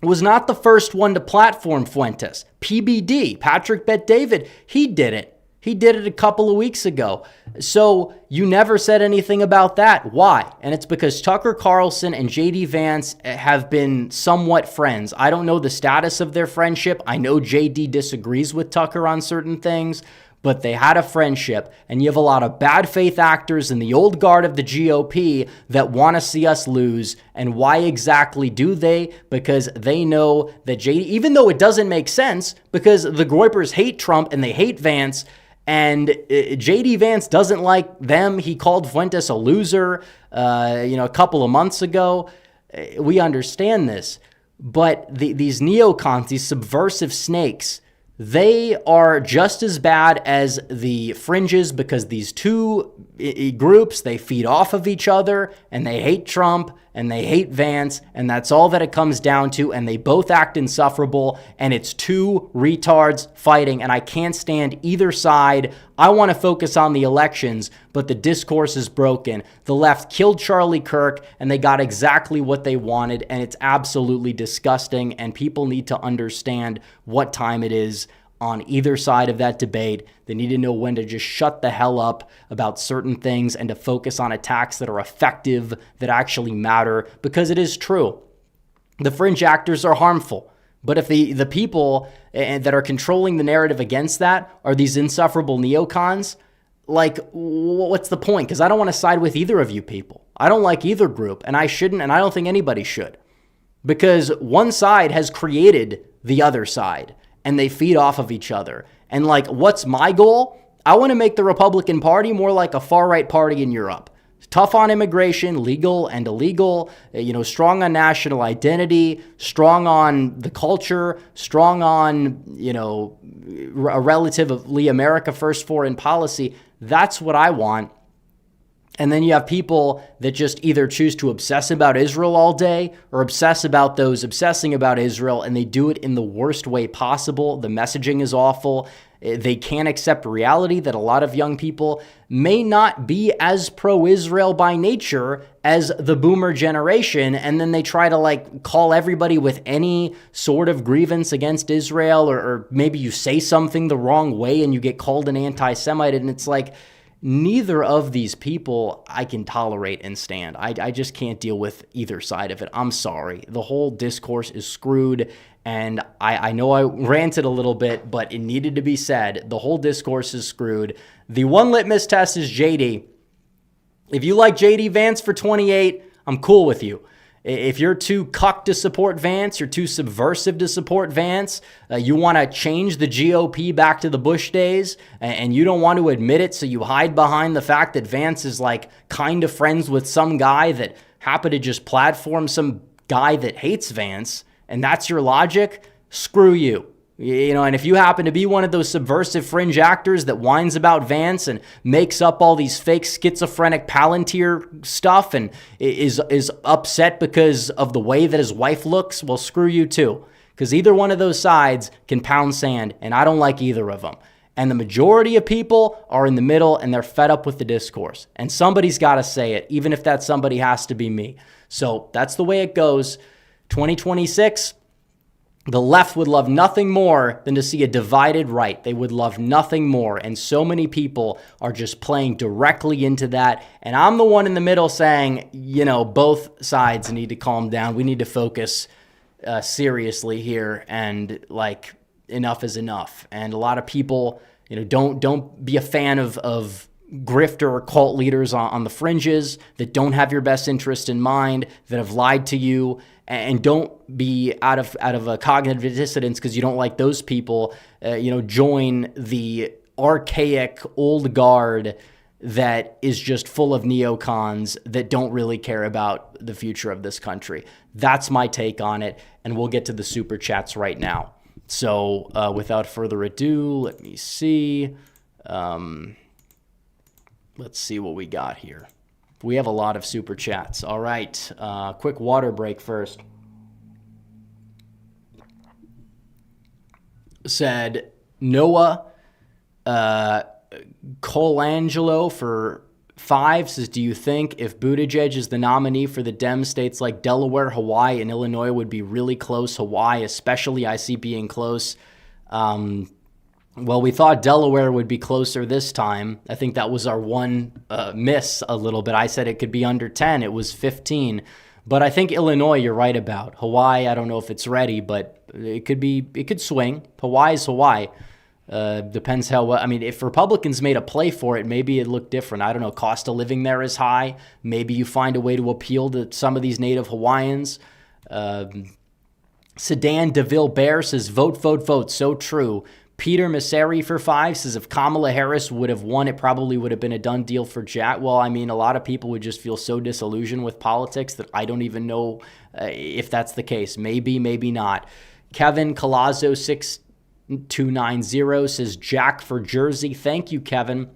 Speaker 3: was not the first one to platform Fuentes. PBD, Patrick Bet-David, he did it. He did it a couple of weeks ago. So you never said anything about that. Why? And it's because Tucker Carlson and J.D. Vance have been somewhat friends. I don't know the status of their friendship. I know J.D. disagrees with Tucker on certain things, but they had a friendship, and you have a lot of bad faith actors in the old guard of the GOP that want to see us lose. And why exactly do they? Because they know that JD, even though it doesn't make sense, because the Groypers hate Trump and they hate Vance, and J.D. Vance doesn't like them. He called Fuentes a loser, a couple of months ago. We understand this, but these neocons, these subversive snakes, they are just as bad as the fringes, because these two groups, they feed off of each other, and they hate Trump and they hate Vance, and that's all that it comes down to, and they both act insufferable, and it's two retards fighting, and I can't stand either side. I want to focus on the elections, but the discourse is broken. The left killed Charlie Kirk, and they got exactly what they wanted, and it's absolutely disgusting, and people need to understand what time it is on either side of that debate. They need to know when to just shut the hell up about certain things and to focus on attacks that are effective, that actually matter, because it is true. The fringe actors are harmful. But if the people that are controlling the narrative against that are these insufferable neocons, like, what's the point? Because I don't want to side with either of you people. I don't like either group, and I shouldn't, and I don't think anybody should. Because one side has created the other side, and they feed off of each other. And like, what's my goal? I want to make the Republican Party more like a far-right party in Europe. Tough on immigration, legal and illegal, strong on national identity, strong on the culture, strong on, a relatively America first foreign policy. That's what I want. And then you have people that just either choose to obsess about Israel all day or obsess about those obsessing about Israel, and they do it in the worst way possible. The messaging is awful. They can't accept reality that a lot of young people may not be as pro-Israel by nature as the boomer generation, and then they try to call everybody with any sort of grievance against Israel, or maybe you say something the wrong way and you get called an anti-Semite, and it's like, neither of these people I can tolerate and stand. I just can't deal with either side of it. I'm sorry. The whole discourse is screwed, and I know I ranted a little bit, but it needed to be said. The whole discourse is screwed. The one litmus test is JD. If you like JD Vance for 28, I'm cool with you. If you're too cucked to support Vance, you're too subversive to support Vance, you want to change the GOP back to the Bush days, and you don't want to admit it, so you hide behind the fact that Vance is kind of friends with some guy that happened to just platform some guy that hates Vance, and that's your logic, screw you. And if you happen to be one of those subversive fringe actors that whines about Vance and makes up all these fake schizophrenic Palantir stuff and is upset because of the way that his wife looks, well, screw you too. Because either one of those sides can pound sand, and I don't like either of them. And the majority of people are in the middle, and they're fed up with the discourse. And somebody's got to say it, even if that somebody has to be me. So that's the way it goes. 2026, the left would love nothing more than to see a divided right. They would love nothing more. And so many people are just playing directly into that. And I'm the one in the middle saying, both sides need to calm down. We need to focus seriously here. And enough is enough. And a lot of people, don't be a fan of grifter or cult leaders on the fringes that don't have your best interest in mind, that have lied to you. And don't be out of a cognitive dissonance because you don't like those people. Join the archaic old guard that is just full of neocons that don't really care about the future of this country. That's my take on it, and we'll get to the super chats right now. So without further ado, let me see. Let's see what we got here. We have a lot of super chats. All right, quick water break first. Said Noah Colangelo for 5 says, do you think if Buttigieg is the nominee for the Dem states like Delaware, Hawaii, and Illinois would be really close? Hawaii especially I see being close. Well, we thought Delaware would be closer this time. I think that was our one miss a little bit. I said it could be under 10. It was 15. But I think Illinois you're right about. Hawaii, I don't know if it's ready, but it could swing. Hawaii's Hawaii. Depends how well. I mean, if Republicans made a play for it, maybe it'd look different. I don't know. Cost of living there is high. Maybe you find a way to appeal to some of these native Hawaiians. Sedan DeVille Bear says, vote, vote, vote. So true. Peter Masseri for 5 says, if Kamala Harris would have won, it probably would have been a done deal for Jack. Well, I mean, a lot of people would just feel so disillusioned with politics that I don't even know if that's the case. Maybe, maybe not. Kevin Colazzo 6290 says, Jack for Jersey. Thank you, Kevin.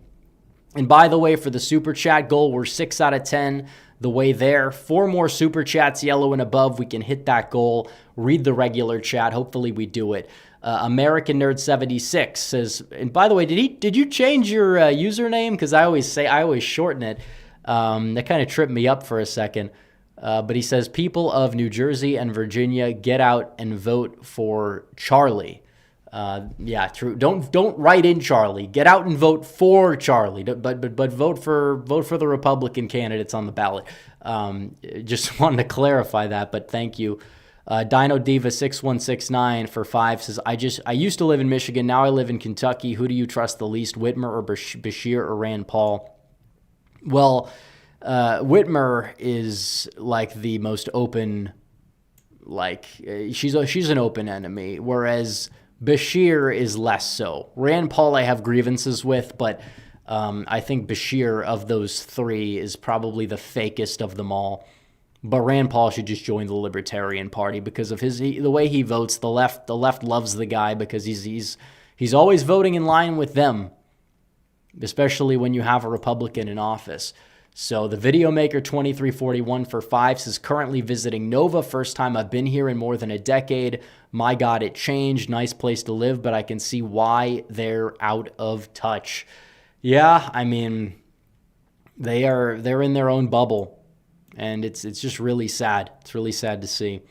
Speaker 3: And by the way, for the super chat goal, we're 6 out of 10 the way there. 4 more super chats, yellow and above. We can hit that goal. Read the regular chat. Hopefully we do it. American Nerd 76 says, and by the way, did you change your username? Because I always shorten it. That kind of tripped me up for a second. But he says, people of New Jersey and Virginia, get out and vote for Charlie. Yeah, true. Don't write in Charlie. Get out and vote for Charlie. But vote for the Republican candidates on the ballot. Just wanted to clarify that. But thank you. Dino Diva 6169 for 5 says, I used to live in Michigan. Now I live in Kentucky. Who do you trust the least, Whitmer or Beshear or Rand Paul? Well, Whitmer is like the most open, like she's an open enemy, whereas Beshear is less so. Rand Paul I have grievances with, but I think Beshear of those 3 is probably the fakest of them all. But Rand Paul should just join the Libertarian Party because of the way he votes. The left loves the guy because he's always voting in line with them, especially when you have a Republican in office. So the Video Maker 2341 for 5 says, currently visiting Nova. First time I've been here in more than a decade. My God, it changed. Nice place to live, but I can see why they're out of touch. Yeah, I mean, they're in their own bubble. And it's just really sad. It's really sad to see.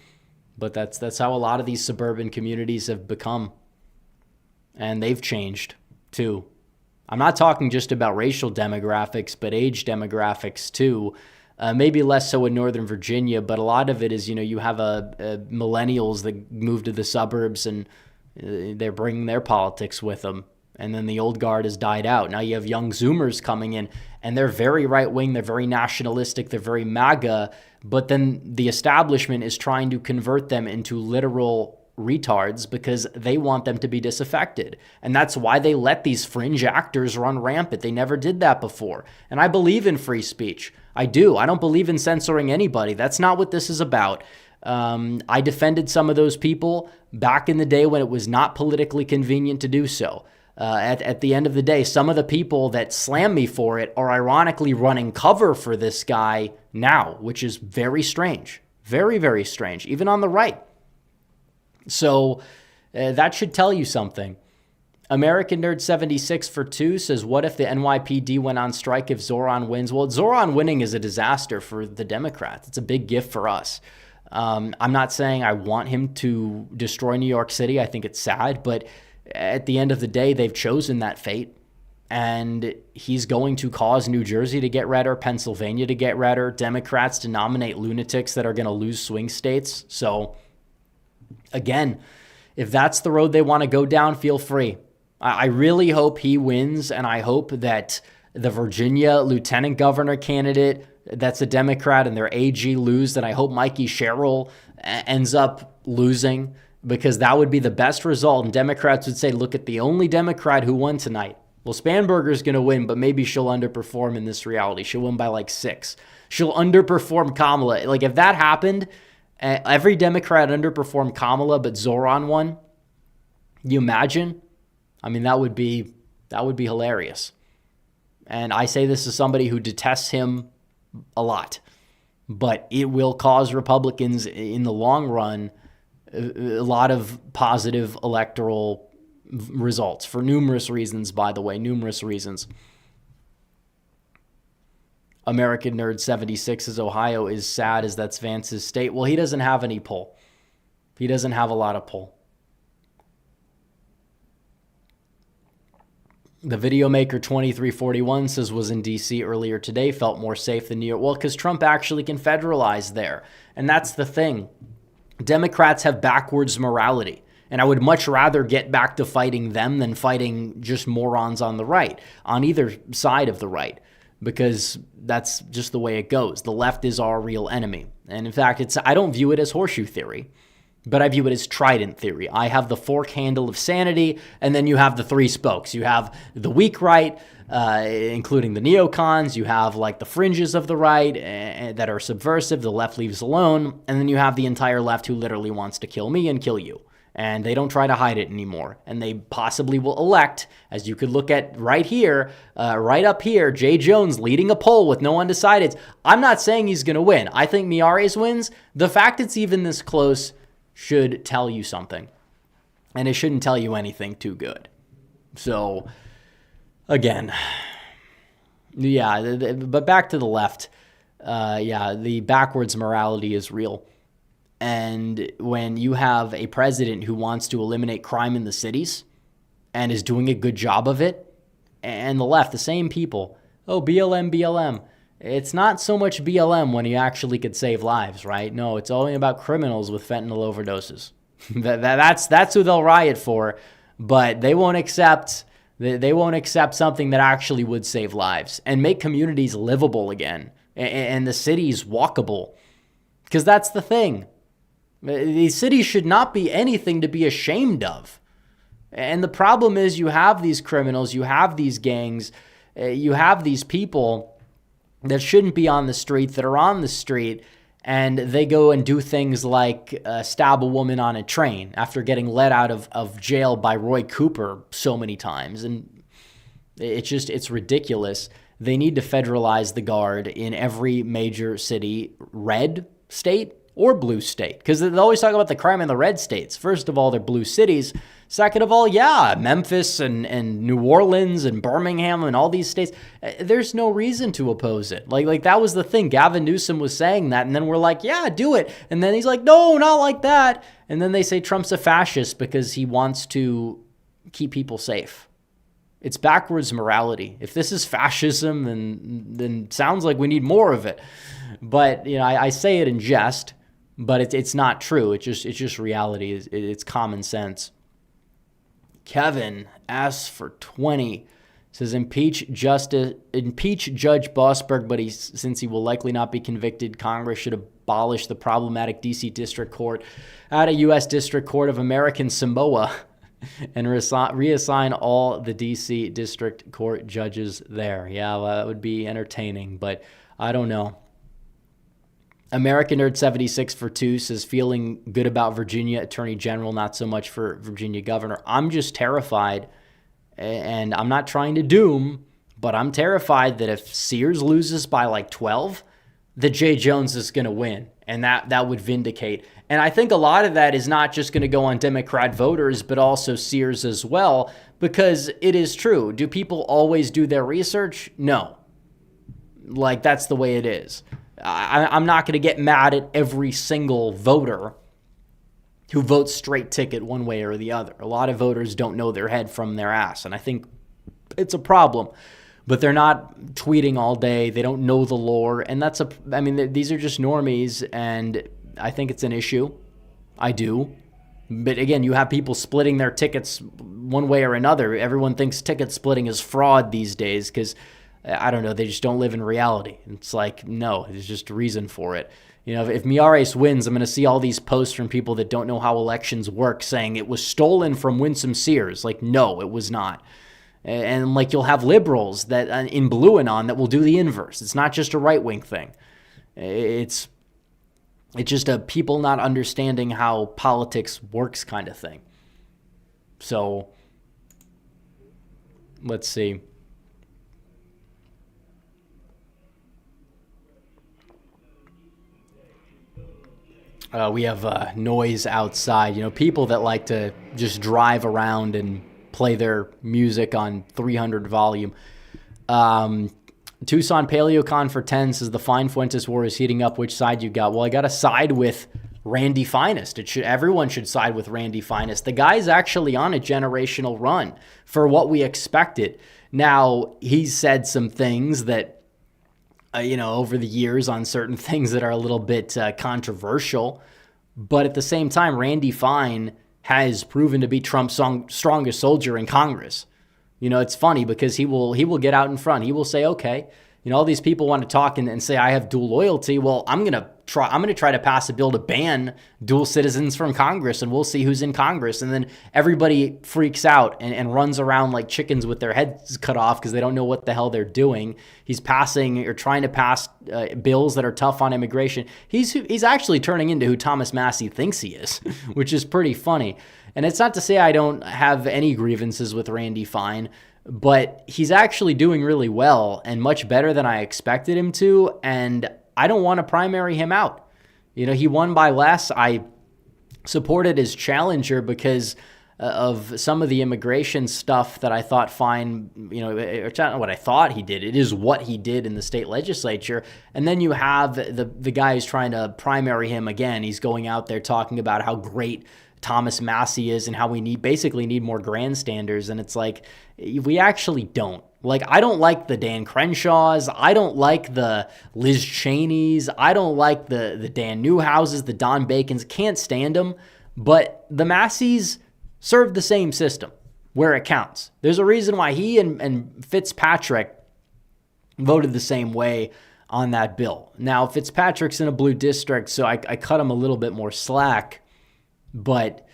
Speaker 3: But that's how a lot of these suburban communities have become. And they've changed, too. I'm not talking just about racial demographics, but age demographics, too. Maybe less so in Northern Virginia, but a lot of it is, you have millennials that move to the suburbs and they're bringing their politics with them. And then the old guard has died out. Now you have young Zoomers coming in, and they're very right-wing, they're very nationalistic, they're very MAGA, but then the establishment is trying to convert them into literal retards because they want them to be disaffected. And that's why they let these fringe actors run rampant. They never did that before. And I believe in free speech. I do. I don't believe in censoring anybody. That's not what this is about. I defended some of those people back in the day when it was not politically convenient to do so. At the end of the day, some of the people that slam me for it are ironically running cover for this guy now, which is very strange. Very, very strange, even on the right. So that should tell you something. American Nerd 76 for 2 says, what if the NYPD went on strike if Zoran wins? Well, Zoran winning is a disaster for the Democrats. It's a big gift for us. I'm not saying I want him to destroy New York City. I think it's sad, but at the end of the day, they've chosen that fate, and he's going to cause New Jersey to get redder, Pennsylvania to get redder, Democrats to nominate lunatics that are going to lose swing states. So again, if that's the road they want to go down, feel free. I really hope he wins, and I hope that the Virginia lieutenant governor candidate that's a Democrat and their AG lose, and I hope Mikey Sherrill ends up losing, because that would be the best result. And Democrats would say, look at the only Democrat who won tonight. Well, Spanberger's going to win, but maybe she'll underperform in this reality. She'll win by like 6. She'll underperform Kamala. Like, if that happened, every Democrat underperformed Kamala, but Zoran won. You imagine? I mean, that would be hilarious. And I say this as somebody who detests him a lot. But it will cause Republicans in the long run a lot of positive electoral results for numerous reasons, by the way, numerous reasons. American Nerd 76 says Ohio is sad as that's Vance's state. Well, he doesn't have any pull. He doesn't have a lot of pull. The video maker 2341 says was in D.C. earlier today, felt more safe than New York. Well, because Trump actually can federalize there. And that's the thing. Democrats have backwards morality. And I would much rather get back to fighting them than fighting just morons on the right, on either side of the right, because that's just the way it goes. The left is our real enemy. And in fact, I don't view it as horseshoe theory, but I view it as trident theory. I have the fork handle of sanity, and then you have the 3 spokes. You have the weak right, including the neocons. You have like the fringes of the right that are subversive. The left leaves alone. And then you have the entire left who literally wants to kill me and kill you. And they don't try to hide it anymore. And they possibly will elect, as you could look at right here, right up here, Jay Jones leading a poll with no undecideds. I'm not saying he's going to win. I think Miyares wins. The fact it's even this close should tell you something. And it shouldn't tell you anything too good. So, again, yeah, but back to the left. The backwards morality is real. And when you have a president who wants to eliminate crime in the cities and is doing a good job of it, and the left, the same people, oh, BLM, BLM. It's not so much BLM when you actually could save lives, right? No, it's only about criminals with fentanyl overdoses. That's who they'll riot for, but they won't accept something that actually would save lives and make communities livable again and the cities walkable. Because that's the thing. These cities should not be anything to be ashamed of. And the problem is you have these criminals, you have these gangs, you have these people that shouldn't be on the street, that are on the street, and they go and do things like stab a woman on a train after getting let out of jail by Roy Cooper so many times. And it's ridiculous. They need to federalize the guard in every major city, red state or blue state, because they always talk about the crime in the red states. First of all, they're blue cities. Second of all, yeah, Memphis and New Orleans and Birmingham and all these states, there's no reason to oppose it. Like that was the thing. Gavin Newsom was saying that, and then we're like, yeah, do it. And then he's like, no, not like that. And then they say Trump's a fascist because he wants to keep people safe. It's backwards morality. If this is fascism, then sounds like we need more of it. But I say it in jest, but it's not true. It's just reality. It's common sense. Kevin asks for 20. Says impeach Judge Bossberg, but since he will likely not be convicted, Congress should abolish the problematic D.C. District Court, add a U.S. District Court of American Samoa, and reassign all the D.C. District Court judges there. Yeah, well, that would be entertaining, but I don't know. American Nerd 76 for 2 says feeling good about Virginia Attorney General, not so much for Virginia Governor. I'm just terrified, and I'm not trying to doom, but I'm terrified that if Sears loses by like 12, that Jay Jones is going to win, and that would vindicate. And I think a lot of that is not just going to go on Democrat voters, but also Sears as well, because it is true. Do people always do their research? No. Like, that's the way it is. I'm not going to get mad at every single voter who votes straight ticket one way or the other. A lot of voters don't know their head from their ass, and I think it's a problem. But they're not tweeting all day. They don't know the lore, and these are just normies, and I think it's an issue. I do. But again, you have people splitting their tickets one way or another. Everyone thinks ticket splitting is fraud these days because I don't know, they just don't live in reality. It's like, no, there's just a reason for it. If Miyares wins, I'm going to see all these posts from people that don't know how elections work saying it was stolen from Winsome Sears. Like, no, it was not. And like you'll have liberals that in blue and on that will do the inverse. It's not just a right-wing thing. It's just a people not understanding how politics works kind of thing. So let's see. We have noise outside. You know, people that like to just drive around and play their music on 300 volume. Tucson PaleoCon for 10 says the Fine Fuentes war is heating up. Which side you got? Well, I got to side with Randy Finest. Everyone should side with Randy Finest. The guy's actually on a generational run for what we expected. Now, he's said some things that, over the years on certain things that are a little bit controversial. But at the same time, Randy Fine has proven to be Trump's strongest soldier in Congress. It's funny because he will get out in front. He will say, okay, all these people want to talk and say I have dual loyalty. Well, I'm going to try to pass a bill to ban dual citizens from Congress, and we'll see who's in Congress. And then everybody freaks out and runs around like chickens with their heads cut off because they don't know what the hell they're doing. He's passing or trying to pass bills that are tough on immigration. He's actually turning into who Thomas Massie thinks he is, which is pretty funny. And it's not to say I don't have any grievances with Randy Fine, but he's actually doing really well and much better than I expected him to, and I don't want to primary him out. He won by less. I supported his challenger because of some of the immigration stuff that I thought Fine, it's not what I thought he did. It is what he did in the state legislature. And then you have the guy who's trying to primary him again. He's going out there talking about how great Thomas Massie is and how we basically need more grandstanders. And it's like, we actually don't. Like, I don't like the Dan Crenshaws. I don't like the Liz Cheneys. I don't like the Dan Newhouses, the Don Bacons. Can't stand them. But the Massies serve the same system where it counts. There's a reason why he and Fitzpatrick voted the same way on that bill. Now, Fitzpatrick's in a blue district, so I cut him a little bit more slack. But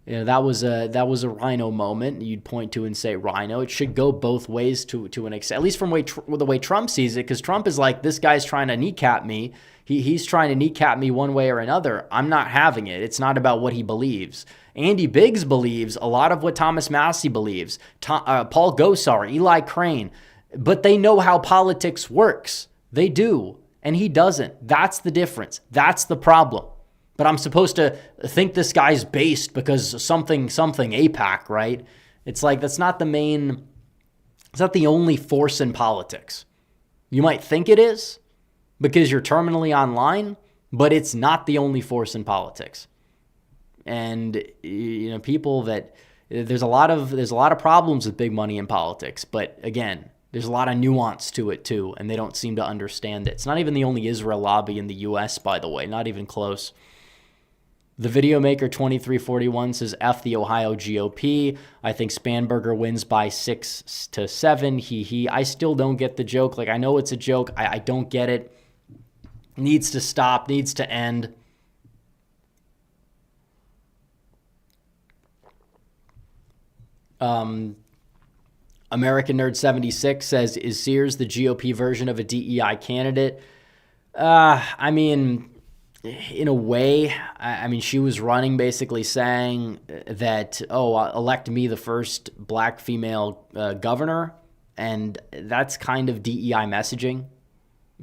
Speaker 3: that was a Rhino moment. You'd point to and say Rhino. It should go both ways to an extent, at least from the way Trump sees it, because Trump is like, this guy's trying to kneecap me. He's trying to kneecap me one way or another. I'm not having it. It's not about what he believes. Andy Biggs believes a lot of what Thomas Massie believes. Paul Gosar, Eli Crane, but they know how politics works. They do, and he doesn't. That's the difference. That's the problem. But I'm supposed to think this guy's based because something APAC, right? It's like, it's not the only force in politics. You might think it is because you're terminally online, but it's not the only force in politics. And people that there's a lot of problems with big money in politics, but again, there's a lot of nuance to it too, and they don't seem to understand it. It's not even the only Israel lobby in the US, by the way, not even close. The Video Maker 2341 says F the Ohio GOP. I think Spanberger wins by 6-7. I still don't get the joke. Like, I know it's a joke. I don't get it. Needs to stop. Needs to end. American Nerd 76 says, is Sears the GOP version of a DEI candidate? I mean, in a way, she was running basically saying that, elect me the first black female governor, and that's kind of DEI messaging.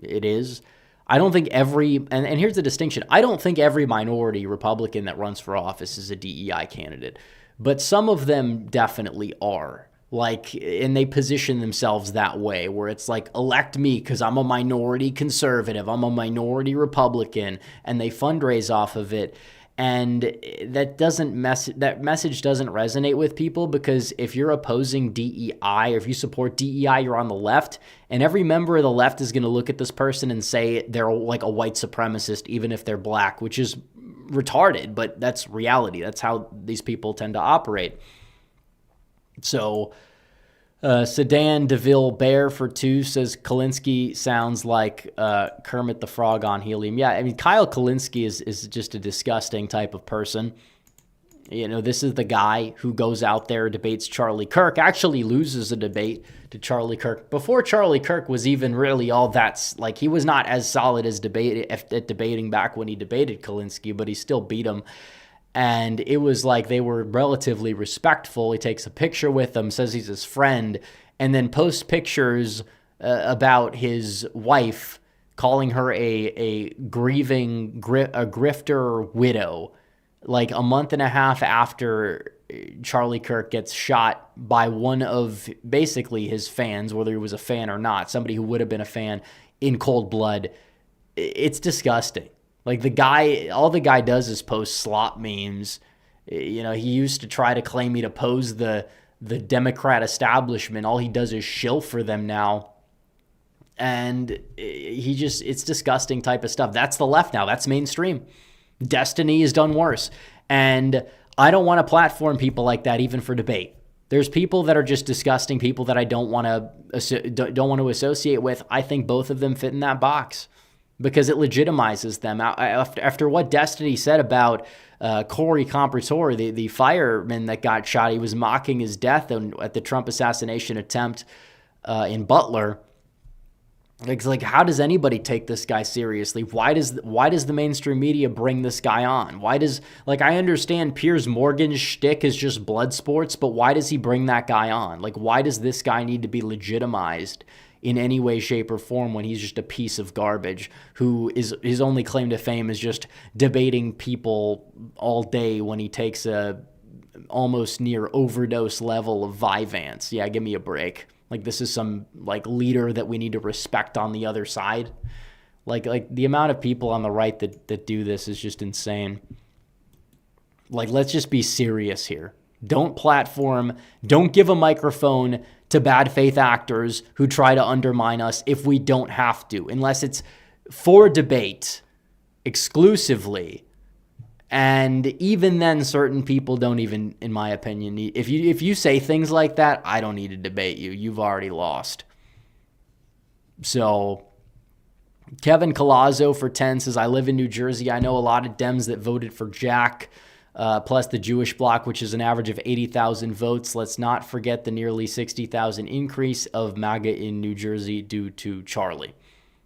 Speaker 3: It is. I don't think and here's the distinction, I don't think every minority Republican that runs for office is a DEI candidate, but some of them definitely are. And they position themselves that way, where it's like, elect me because I'm a minority conservative, I'm a minority Republican, and they fundraise off of it. And that message doesn't resonate with people, because if you're opposing DEI or if you support DEI, you're on the left, and every member of the left is going to look at this person and say they're like a white supremacist, even if they're black, which is retarded, but that's reality. That's how these people tend to operate. So, Sedan DeVille Bear for 2 says Kalinske sounds like Kermit the Frog on helium. Yeah, Kyle Kalinske is just a disgusting type of person. This is the guy who goes out there, debates Charlie Kirk, actually loses a debate to Charlie Kirk before Charlie Kirk was even really all that, like, he was not as solid as at debating back when he debated Kalinske, but he still beat him. And it was like they were relatively respectful. He takes a picture with them, says he's his friend, and then posts pictures about his wife, calling her a grieving, a grifter widow, like a month and a half after Charlie Kirk gets shot by one of basically his fans, whether he was a fan or not, somebody who would have been a fan, in cold blood. It's disgusting. Like, all the guy does is post slop memes. He used to try to claim he'd oppose the Democrat establishment. All he does is shill for them now. And it's disgusting type of stuff. That's the left now. That's mainstream. Destiny has done worse. And I don't want to platform people like that even for debate. There's people that are just disgusting, people that I don't want to associate with. I think both of them fit in that box because it legitimizes them. After what Destiny said about Corey Compratore, the fireman that got shot, he was mocking his death at the Trump assassination attempt in Butler. It's like, how does anybody take this guy seriously? Why does the mainstream media bring this guy on? I understand Piers Morgan's shtick is just blood sports, but why does he bring that guy on? Like, why does this guy need to be legitimized in any way, shape, or form when he's just a piece of garbage who is his only claim to fame is just debating people all day when he takes a almost near overdose level of Vyvanse? Yeah, give me a break. Like, this is some, like, leader that we need to respect on the other side. Like the amount of people on the right that do this is just insane. Like, let's just be serious here. Don't platform, don't give a microphone to bad faith actors who try to undermine us if we don't have to, unless it's for debate exclusively. And even then, certain people don't even, in my opinion, need, if you say things like that, I don't need to debate you. You've already lost. So Kevin Colazzo for 10 says, I live in New Jersey. I know a lot of Dems that voted for Jack, plus the Jewish bloc, which is an average of 80,000 votes. Let's not forget the nearly 60,000 increase of MAGA in New Jersey due to Charlie.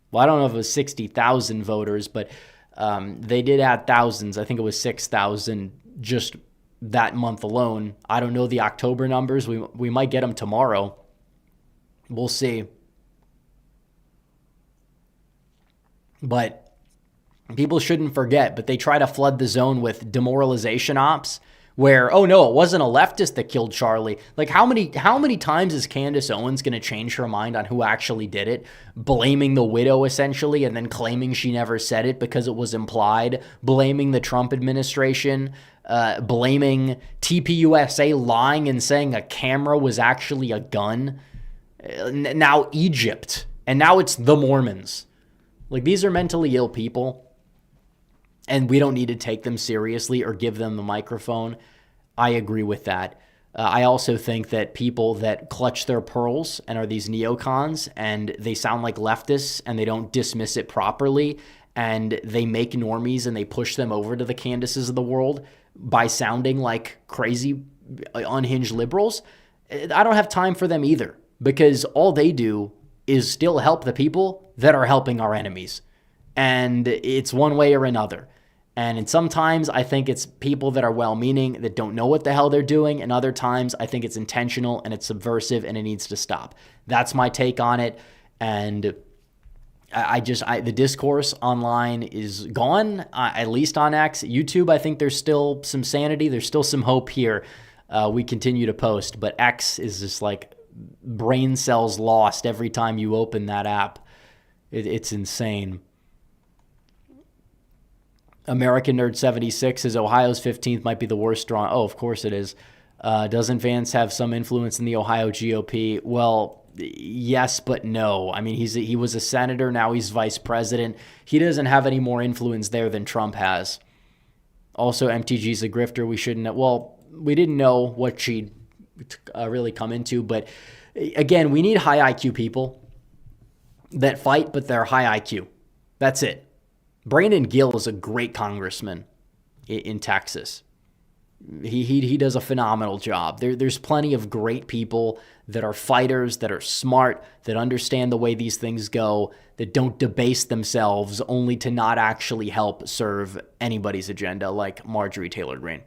Speaker 3: Well, I don't know if it was 60,000 voters, but they did add thousands. I think it was 6,000 just that month alone. I don't know the October numbers. We might get them tomorrow. We'll see. But people shouldn't forget, but they try to flood the zone with demoralization ops where, oh no, it wasn't a leftist that killed Charlie. Like, how many times is Candace Owens going to change her mind on who actually did it? Blaming the widow, essentially, and then claiming she never said it because it was implied. Blaming the Trump administration. Blaming TPUSA lying and saying a camera was actually a gun. Now Egypt. And now it's the Mormons. Like, these are mentally ill people. And we don't need to take them seriously or give them the microphone. I agree with that. I also think that people that clutch their pearls and are these neocons and they sound like leftists and they don't dismiss it properly and they make normies and they push them over to the Candaces of the world by sounding like crazy, unhinged liberals, I don't have time for them either, because all they do is still help the people that are helping our enemies. And it's one way or another. And sometimes I think it's people that are well-meaning that don't know what the hell they're doing. And other times I think it's intentional and it's subversive and it needs to stop. That's my take on it. And the discourse online is gone, at least on X. YouTube, I think there's still some sanity. There's still some hope here. We continue to post. But X is just like brain cells lost every time you open that app. It's insane. American Nerd 76 says Ohio's 15th might be the worst draw. Oh, of course it is. Doesn't Vance have some influence in the Ohio GOP? Well, yes, but no. I mean, he was a senator. Now he's vice president. He doesn't have any more influence there than Trump has. Also, MTG's a grifter. We shouldn't have. Well, we didn't know what she'd really come into. But again, we need high IQ people that fight, but they're high IQ. That's it. Brandon Gill is a great congressman in Texas. He does a phenomenal job. There's plenty of great people that are fighters, that are smart, that understand the way these things go, that don't debase themselves only to not actually help serve anybody's agenda, like Marjorie Taylor Greene.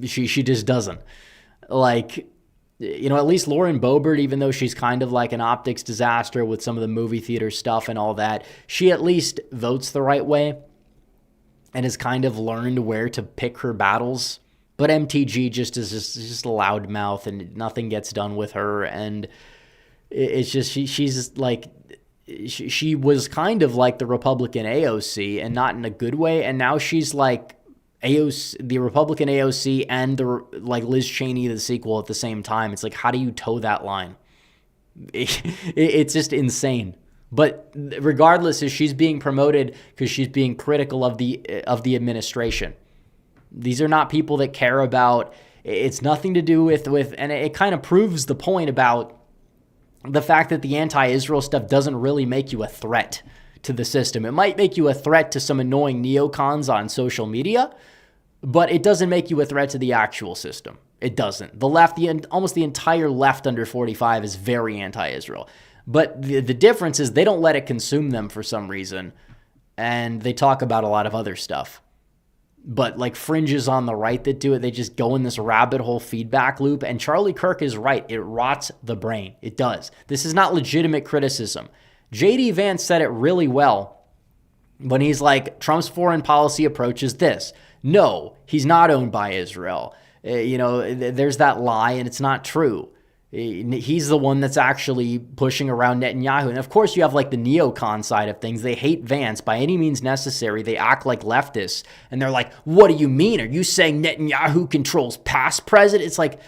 Speaker 3: She just doesn't. Like, at least Lauren Boebert, even though she's kind of like an optics disaster with some of the movie theater stuff and all that, she at least votes the right way and has kind of learned where to pick her battles. But MTG just is just a loud mouth, and nothing gets done with her. And it's just, she's like, she was kind of like the Republican AOC, and not in a good way. And now she's like AOC, the Republican AOC, and like Liz Cheney, the sequel, at the same time. It's like, how do you toe that line? It's just insane. But regardless, is she's being promoted because she's being critical of the administration. These are not people that care about. It's nothing to do with, and it kind of proves the point about the fact that the anti-Israel stuff doesn't really make you a threat to the system. It might make you a threat to some annoying neocons on social media, but it doesn't make you a threat to the actual system. It doesn't. The left, almost the entire left under 45 is very anti-Israel. But the difference is they don't let it consume them for some reason, and they talk about a lot of other stuff. But like fringes on the right that do it, they just go in this rabbit hole feedback loop. And Charlie Kirk is right. It rots the brain. It does. This is not legitimate criticism. J.D. Vance said it really well when he's like, Trump's foreign policy approach is this. No, he's not owned by Israel. There's that lie, and it's not true. He's the one that's actually pushing around Netanyahu. And of course, you have like the neocon side of things. They hate Vance by any means necessary. They act like leftists. And they're like, what do you mean? Are you saying Netanyahu controls past president? It's like,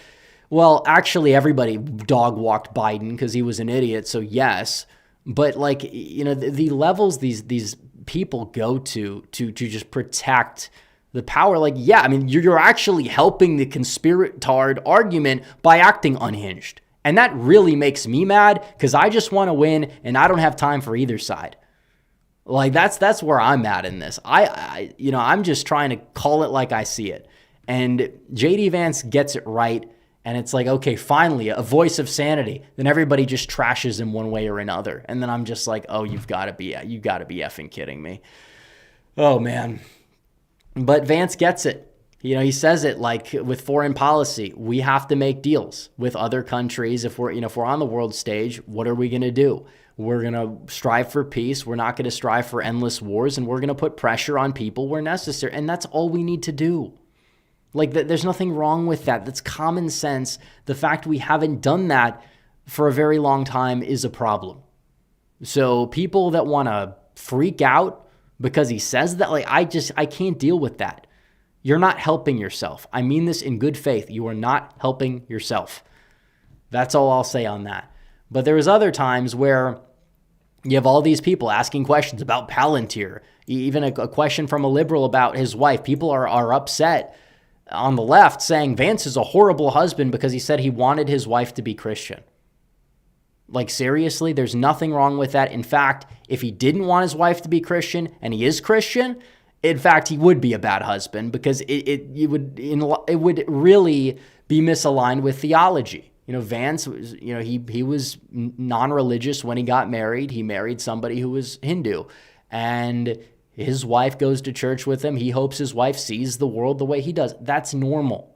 Speaker 3: well, actually, everybody dog-walked Biden because he was an idiot. So yes. But like, the levels these people go to just protect the power, like, yeah, I mean, you're actually helping the conspiratard argument by acting unhinged. And that really makes me mad because I just want to win and I don't have time for either side. Like, that's where I'm at in this. I'm just trying to call it like I see it. And J.D. Vance gets it right. And it's like, okay, finally, a voice of sanity. Then everybody just trashes him one way or another. And then I'm just like, oh, you've got to be effing kidding me. Oh, man. But Vance gets it. He says it like with foreign policy. We have to make deals with other countries. If we're on the world stage, what are we going to do? We're going to strive for peace. We're not going to strive for endless wars, and we're going to put pressure on people where necessary. And that's all we need to do. Like, there's nothing wrong with that. That's common sense. The fact we haven't done that for a very long time is a problem. So people that want to freak out because he says that, like, I can't deal with that. You're not helping yourself. I mean this in good faith. You are not helping yourself. That's all I'll say on that. But there was other times where you have all these people asking questions about Palantir, even a question from a liberal about his wife. People are upset on the left saying Vance is a horrible husband because he said he wanted his wife to be Christian. Like, seriously, there's nothing wrong with that. In fact, if he didn't want his wife to be Christian and he is Christian, in fact, he would be a bad husband because it would really be misaligned with theology. Vance was, he was non-religious when he got married. He married somebody who was Hindu, and his wife goes to church with him. He hopes his wife sees the world the way he does. That's normal.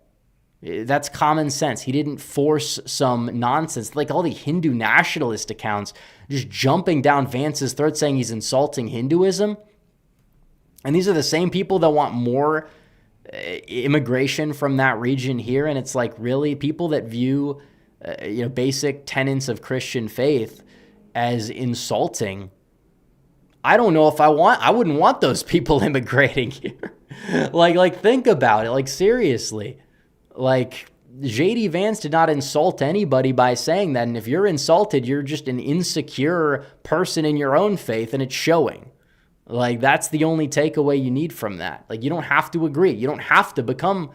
Speaker 3: That's common sense. He didn't force some nonsense like all the Hindu nationalist accounts just jumping down Vance's throat saying he's insulting Hinduism. And these are the same people that want more immigration from that region here. And it's like, really, people that view basic tenets of Christian faith as insulting. I don't know if I wouldn't want those people immigrating here. like think about it. Like, seriously. Like, J.D. Vance did not insult anybody by saying that. And if you're insulted, you're just an insecure person in your own faith, and it's showing. Like, that's the only takeaway you need from that. Like, you don't have to agree. You don't have to become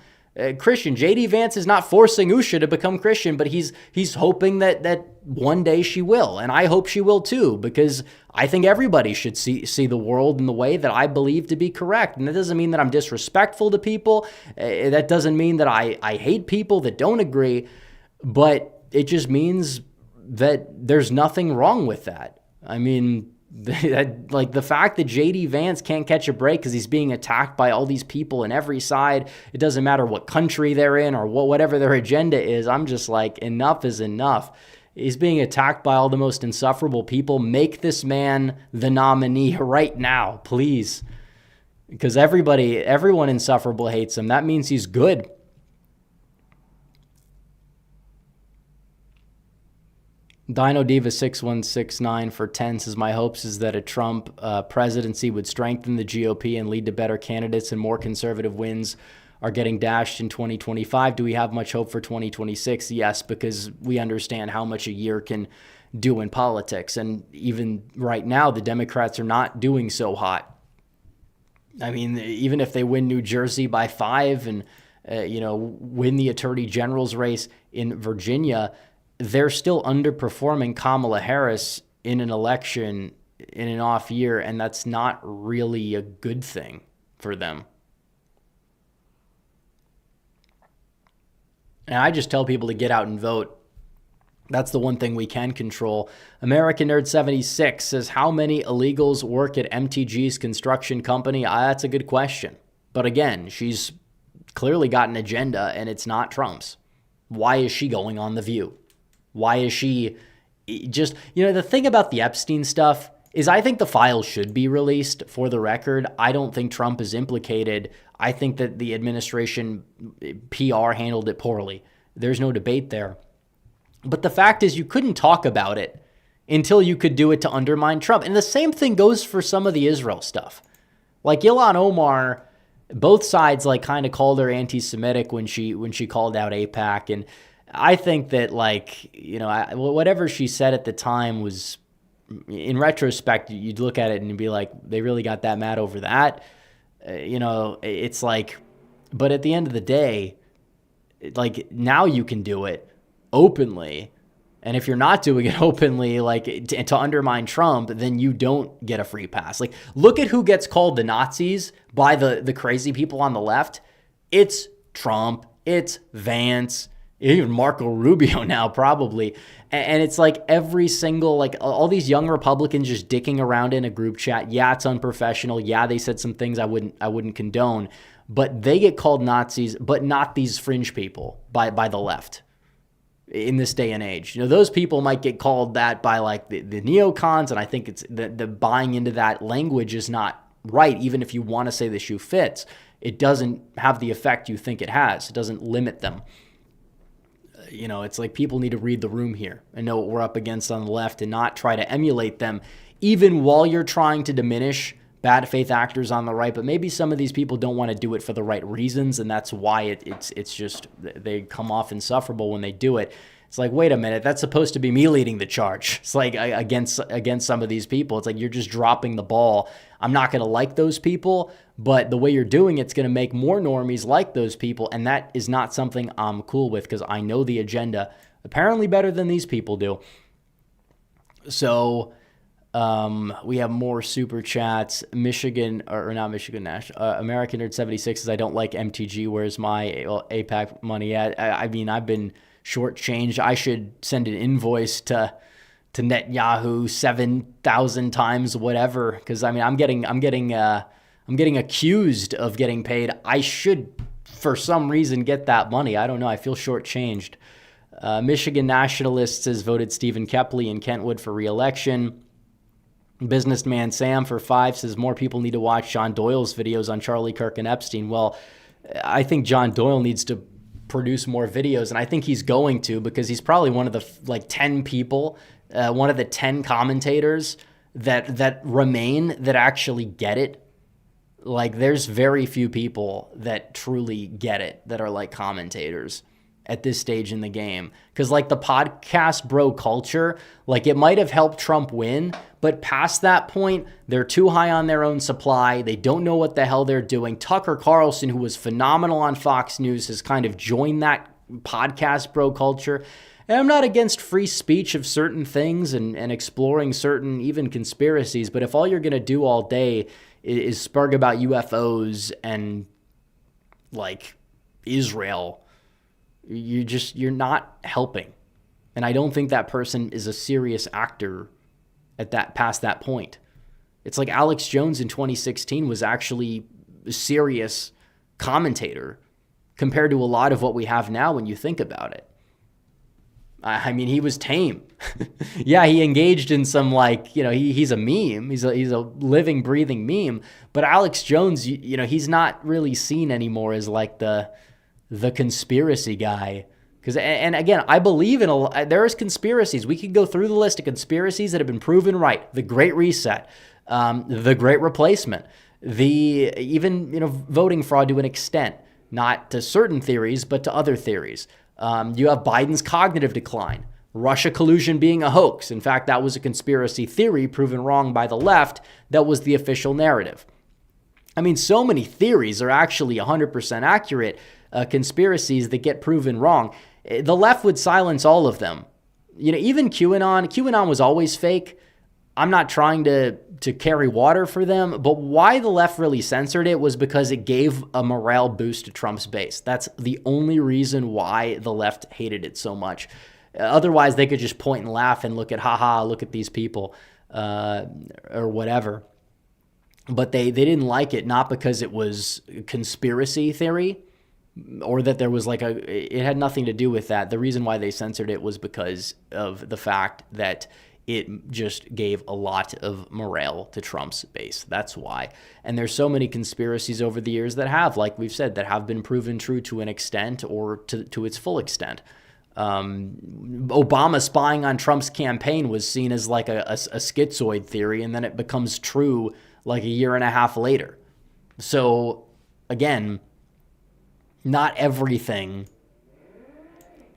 Speaker 3: Christian. JD Vance is not forcing Usha to become Christian, but he's hoping that one day she will. And I hope she will too, because I think everybody should see the world in the way that I believe to be correct. And that doesn't mean that I'm disrespectful to people. That doesn't mean that I hate people that don't agree, but it just means that there's nothing wrong with that. I mean, like the fact that JD Vance can't catch a break because he's being attacked by all these people in every side, it doesn't matter what country they're in or whatever their agenda is. I'm just like, enough is enough. He's being attacked by all the most insufferable people. Make this man the nominee right now, please. Because everyone insufferable hates him. That means he's good. Dino Diva 6169 for 10 says, my hopes is that a Trump presidency would strengthen the GOP and lead to better candidates, and more conservative wins are getting dashed in 2025. Do we have much hope for 2026? Yes, because we understand how much a year can do in politics. And even right now, the Democrats are not doing so hot. I mean, even if they win New Jersey by 5 and, win the attorney general's race in Virginia, they're still underperforming Kamala Harris in an election in an off year, and that's not really a good thing for them. And I just tell people to get out and vote. That's the one thing we can control. American Nerd 76 says, how many illegals work at MTG's construction company? That's a good question. But again, she's clearly got an agenda, and it's not Trump's. Why is she going on The View? Why is she just, the thing about the Epstein stuff is I think the files should be released. For the record, I don't think Trump is implicated. I think that the administration PR handled it poorly. There's no debate there. But the fact is, you couldn't talk about it until you could do it to undermine Trump. And the same thing goes for some of the Israel stuff. Like Ilhan Omar, both sides kind of called her anti-Semitic when she called out AIPAC. And I think that whatever she said at the time was, in retrospect, you'd look at it and be like, they really got that mad over that. It's like, but at the end of the day, now you can do it openly. And if you're not doing it openly, to undermine Trump, then you don't get a free pass. Look at who gets called the Nazis by the crazy people on the left. It's Trump. It's Vance. Even Marco Rubio now, probably. And it's every single, all these young Republicans just dicking around in a group chat. Yeah, it's unprofessional. Yeah, they said some things I wouldn't condone. But they get called Nazis, but not these fringe people by the left in this day and age. Those people might get called that by the neocons, and I think it's the buying into that language is not right. Even if you want to say the shoe fits, it doesn't have the effect you think it has. It doesn't limit them. It's people need to read the room here and know what we're up against on the left and not try to emulate them, even while you're trying to diminish bad faith actors on the right. But maybe some of these people don't want to do it for the right reasons, and that's why it's just they come off insufferable when they do it. It's wait a minute, that's supposed to be me leading the charge. It's against some of these people. It's you're just dropping the ball. I'm not going to like those people, but the way you're doing it's going to make more normies like those people, and that is not something I'm cool with because I know the agenda apparently better than these people do. So we have more super chats. American Nerd 76 says, I don't like MTG. Where's my AIPAC money at? I mean, I've been shortchanged. I should send an invoice to Netanyahu 7,000 times, whatever. Because I'm getting accused of getting paid. I should, for some reason, get that money. I don't know. I feel shortchanged. Michigan Nationalists has voted Stephen Kepley and Kentwood for re-election. Businessman Sam for 5 says more people need to watch John Doyle's videos on Charlie Kirk and Epstein. Well, I think John Doyle needs to produce more videos, and I think he's going to, because he's probably one of the 10 people, one of the 10 commentators that remain that actually get it. There's very few people that truly get it that are commentators. at this stage in the game. Because like the podcast bro culture, like it might have helped Trump win, but past that point, they're too high on their own supply. They don't know what the hell they're doing. Tucker Carlson, who was phenomenal on Fox News, has kind of joined that podcast bro culture. And I'm not against free speech of certain things and exploring certain even conspiracies, but if all you're going to do all day is spurg about UFOs and like Israel, you're not helping. And I don't think that person is a serious actor past that point. It's like Alex Jones in 2016 was actually a serious commentator compared to a lot of what we have now when you think about it. I mean, he was tame. Yeah, he engaged in some he's a meme. He's a living, breathing meme. But Alex Jones, he's not really seen anymore as like the conspiracy guy. And again, I believe there's conspiracies. We could go through the list of conspiracies that have been proven right. The Great Reset, the Great Replacement, voting fraud to an extent, not to certain theories, but to other theories. You have Biden's cognitive decline, Russia collusion being a hoax. In fact, that was a conspiracy theory proven wrong by the left. That was the official narrative. I mean, so many theories are actually 100% accurate conspiracies that get proven wrong. The left would silence all of them. Even QAnon was always fake. I'm not trying to carry water for them, but why the left really censored it was because it gave a morale boost to Trump's base. That's the only reason why the left hated it so much. Otherwise, they could just point and laugh and look at these people or whatever. But they didn't like it, not because it was conspiracy theory or that there was it had nothing to do with that. The reason why they censored it was because of the fact that it just gave a lot of morale to Trump's base. That's why. And there's so many conspiracies over the years that have, like we've said, that have been proven true to an extent or to its full extent. Obama spying on Trump's campaign was seen as like a schizoid theory, and then it becomes true like a year and a half later. So again, not everything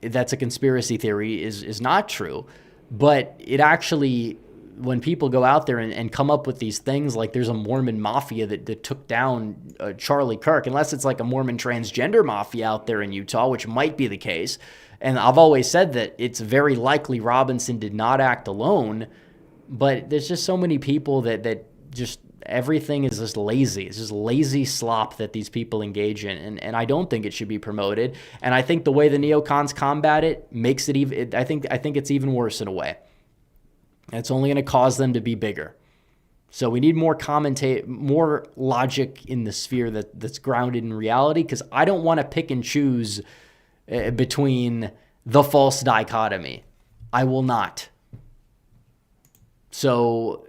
Speaker 3: that's a conspiracy theory is not true. But it actually, when people go out there and come up with these things, like there's a Mormon mafia that took down Charlie Kirk, unless it's like a Mormon transgender mafia out there in Utah, which might be the case. And I've always said that it's very likely Robinson did not act alone, but there's just so many people that just everything is just lazy. It's just lazy slop that these people engage in. And I don't think it should be promoted. And I think the way the neocons combat it makes it even, I think it's even worse in a way. It's only going to cause them to be bigger. So we need more more logic in the sphere that's grounded in reality, because I don't want to pick and choose between the false dichotomy. I will not. So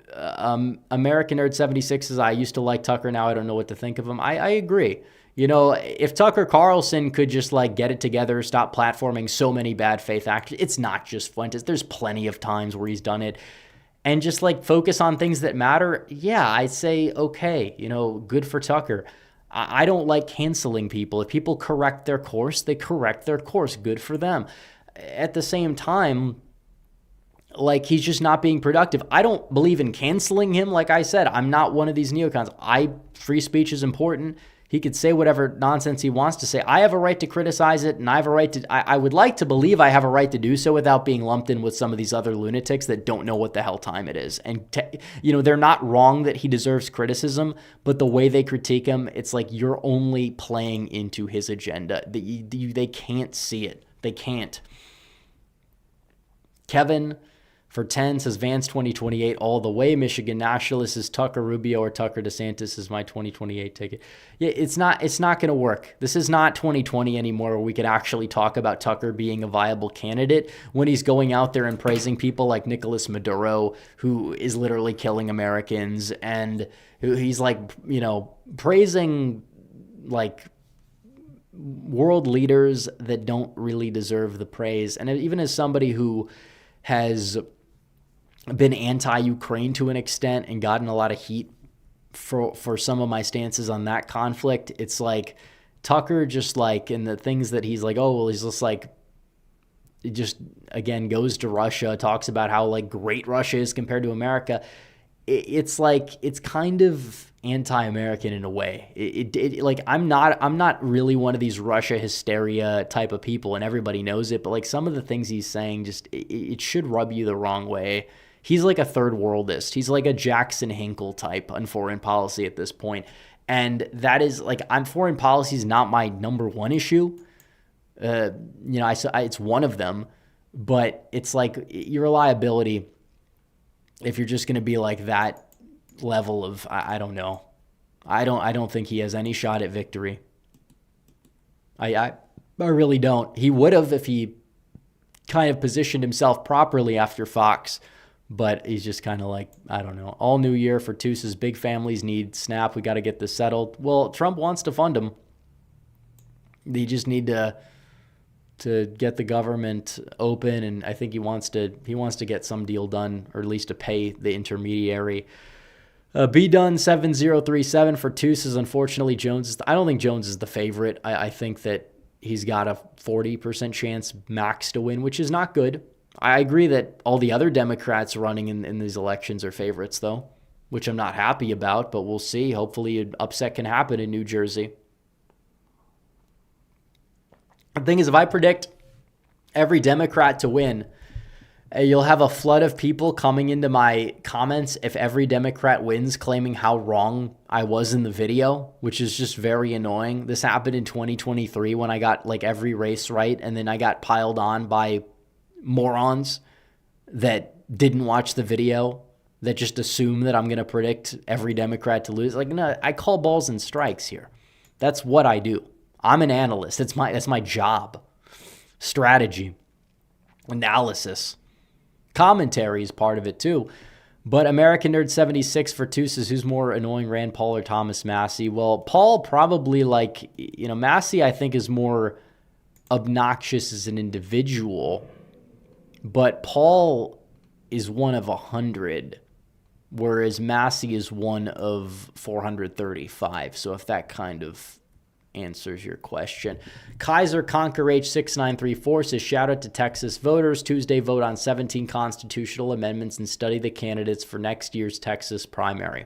Speaker 3: American Nerd 76 says, I used to like Tucker, now I don't know what to think of him. I agree. If Tucker Carlson could just get it together, stop platforming so many bad faith actors, it's not just Fuentes. There's plenty of times where he's done it. And just focus on things that matter. Yeah, I'd say, okay, good for Tucker. I don't like canceling people. If people correct their course, they correct their course. Good for them. At the same time, he's just not being productive. I don't believe in canceling him. Like I said, I'm not one of these neocons. Free speech is important. He could say whatever nonsense he wants to say. I have a right to criticize it, and I have a right to, I would like to believe I have a right to do so without being lumped in with some of these other lunatics that don't know what the hell time it is. And, they're not wrong that he deserves criticism, but the way they critique him, it's like you're only playing into his agenda. They can't see it. They can't. Kevin for 10 says Vance 2028 all the way. Michigan Nationalist is Tucker Rubio or Tucker DeSantis is my 2028 ticket. Yeah, it's not going to work. This is not 2020 anymore where we could actually talk about Tucker being a viable candidate when he's going out there and praising people like Nicolas Maduro, who is literally killing Americans, and who he's praising world leaders that don't really deserve the praise. And even as somebody who has been anti-Ukraine to an extent and gotten a lot of heat for some of my stances on that conflict, it's Tucker just like, and the things that he's like, oh, well, he's just like, it just, again, goes to Russia, talks about how like great Russia is compared to America. It's like, it's kind of anti-American in a way. Like, I'm not really one of these Russia hysteria type of people, and everybody knows it, but like some of the things he's saying, just, it should rub you the wrong way. He's like a third worldist. He's like a Jackson Hinkle type on foreign policy at this point. And that is like, foreign policy is not my number one issue. It's one of them, but it's like your reliability, if you're just going to be like that level of, I don't know. I don't think he has any shot at victory. I really don't. He would have if he kind of positioned himself properly after Fox, but he's just kind of like, I don't know. All new year for Toose's big families need SNAP. We got to get this settled. Well, Trump wants to fund them. They just need to get the government open, and I think he wants to get some deal done, or at least to pay the intermediary. Be done 7037 for Toose's. Unfortunately, I don't think Jones is the favorite. I think that he's got a 40% chance max to win, which is not good. I agree that all the other Democrats running in these elections are favorites, though, which I'm not happy about, but we'll see. Hopefully an upset can happen in New Jersey. The thing is, if I predict every Democrat to win, you'll have a flood of people coming into my comments if every Democrat wins, claiming how wrong I was in the video, which is just very annoying. This happened in 2023 when I got like every race right, and then I got piled on by morons that didn't watch the video, that just assume that I'm going to predict every Democrat to lose. Like, no, I call balls and strikes here. That's what I do. I'm an analyst. That's my job. Strategy, analysis, commentary is part of it too. But American Nerd 76 for Toose's, who's more annoying, Rand Paul or Thomas Massey? Well, Paul probably, like, Massey I think is more obnoxious as an individual, but Paul is one of 100, whereas Massey is one of 435. So if that kind of answers your question. Kaiser Conquer H6934 says, shout out to Texas voters. Tuesday vote on 17 constitutional amendments and study the candidates for next year's Texas primary.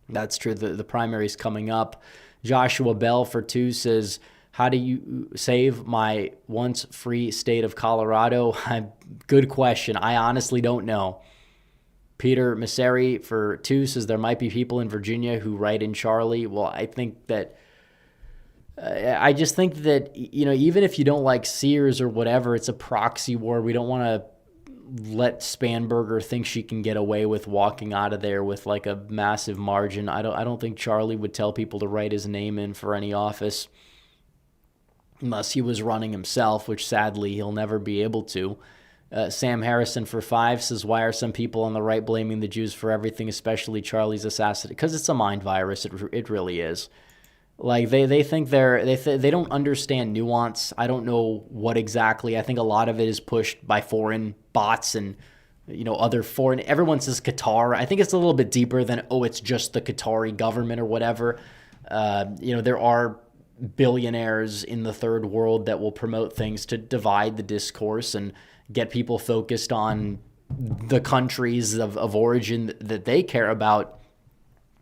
Speaker 3: That's true. The primary is coming up. Joshua Bell for 2 says, how do you save my once free state of Colorado? Good question. I honestly don't know. Peter Masseri for 2 says, there might be people in Virginia who write in Charlie. Well, I think that I just think that, even if you don't like Sears or whatever, it's a proxy war. We don't want to let Spanberger think she can get away with walking out of there with like a massive margin. I don't think Charlie would tell people to write his name in for any office unless he was running himself, which sadly he'll never be able to. Sam Harrison for 5 says, why are some people on the right blaming the Jews for everything, especially Charlie's assassination? Because it's a mind virus. It really is. Like they think they don't understand nuance. I don't know what exactly. I think a lot of it is pushed by foreign bots and other foreign. Everyone says Qatar. I think it's a little bit deeper than it's just the Qatari government or whatever. There are billionaires in the third world that will promote things to divide the discourse and get people focused on the countries of origin that they care about.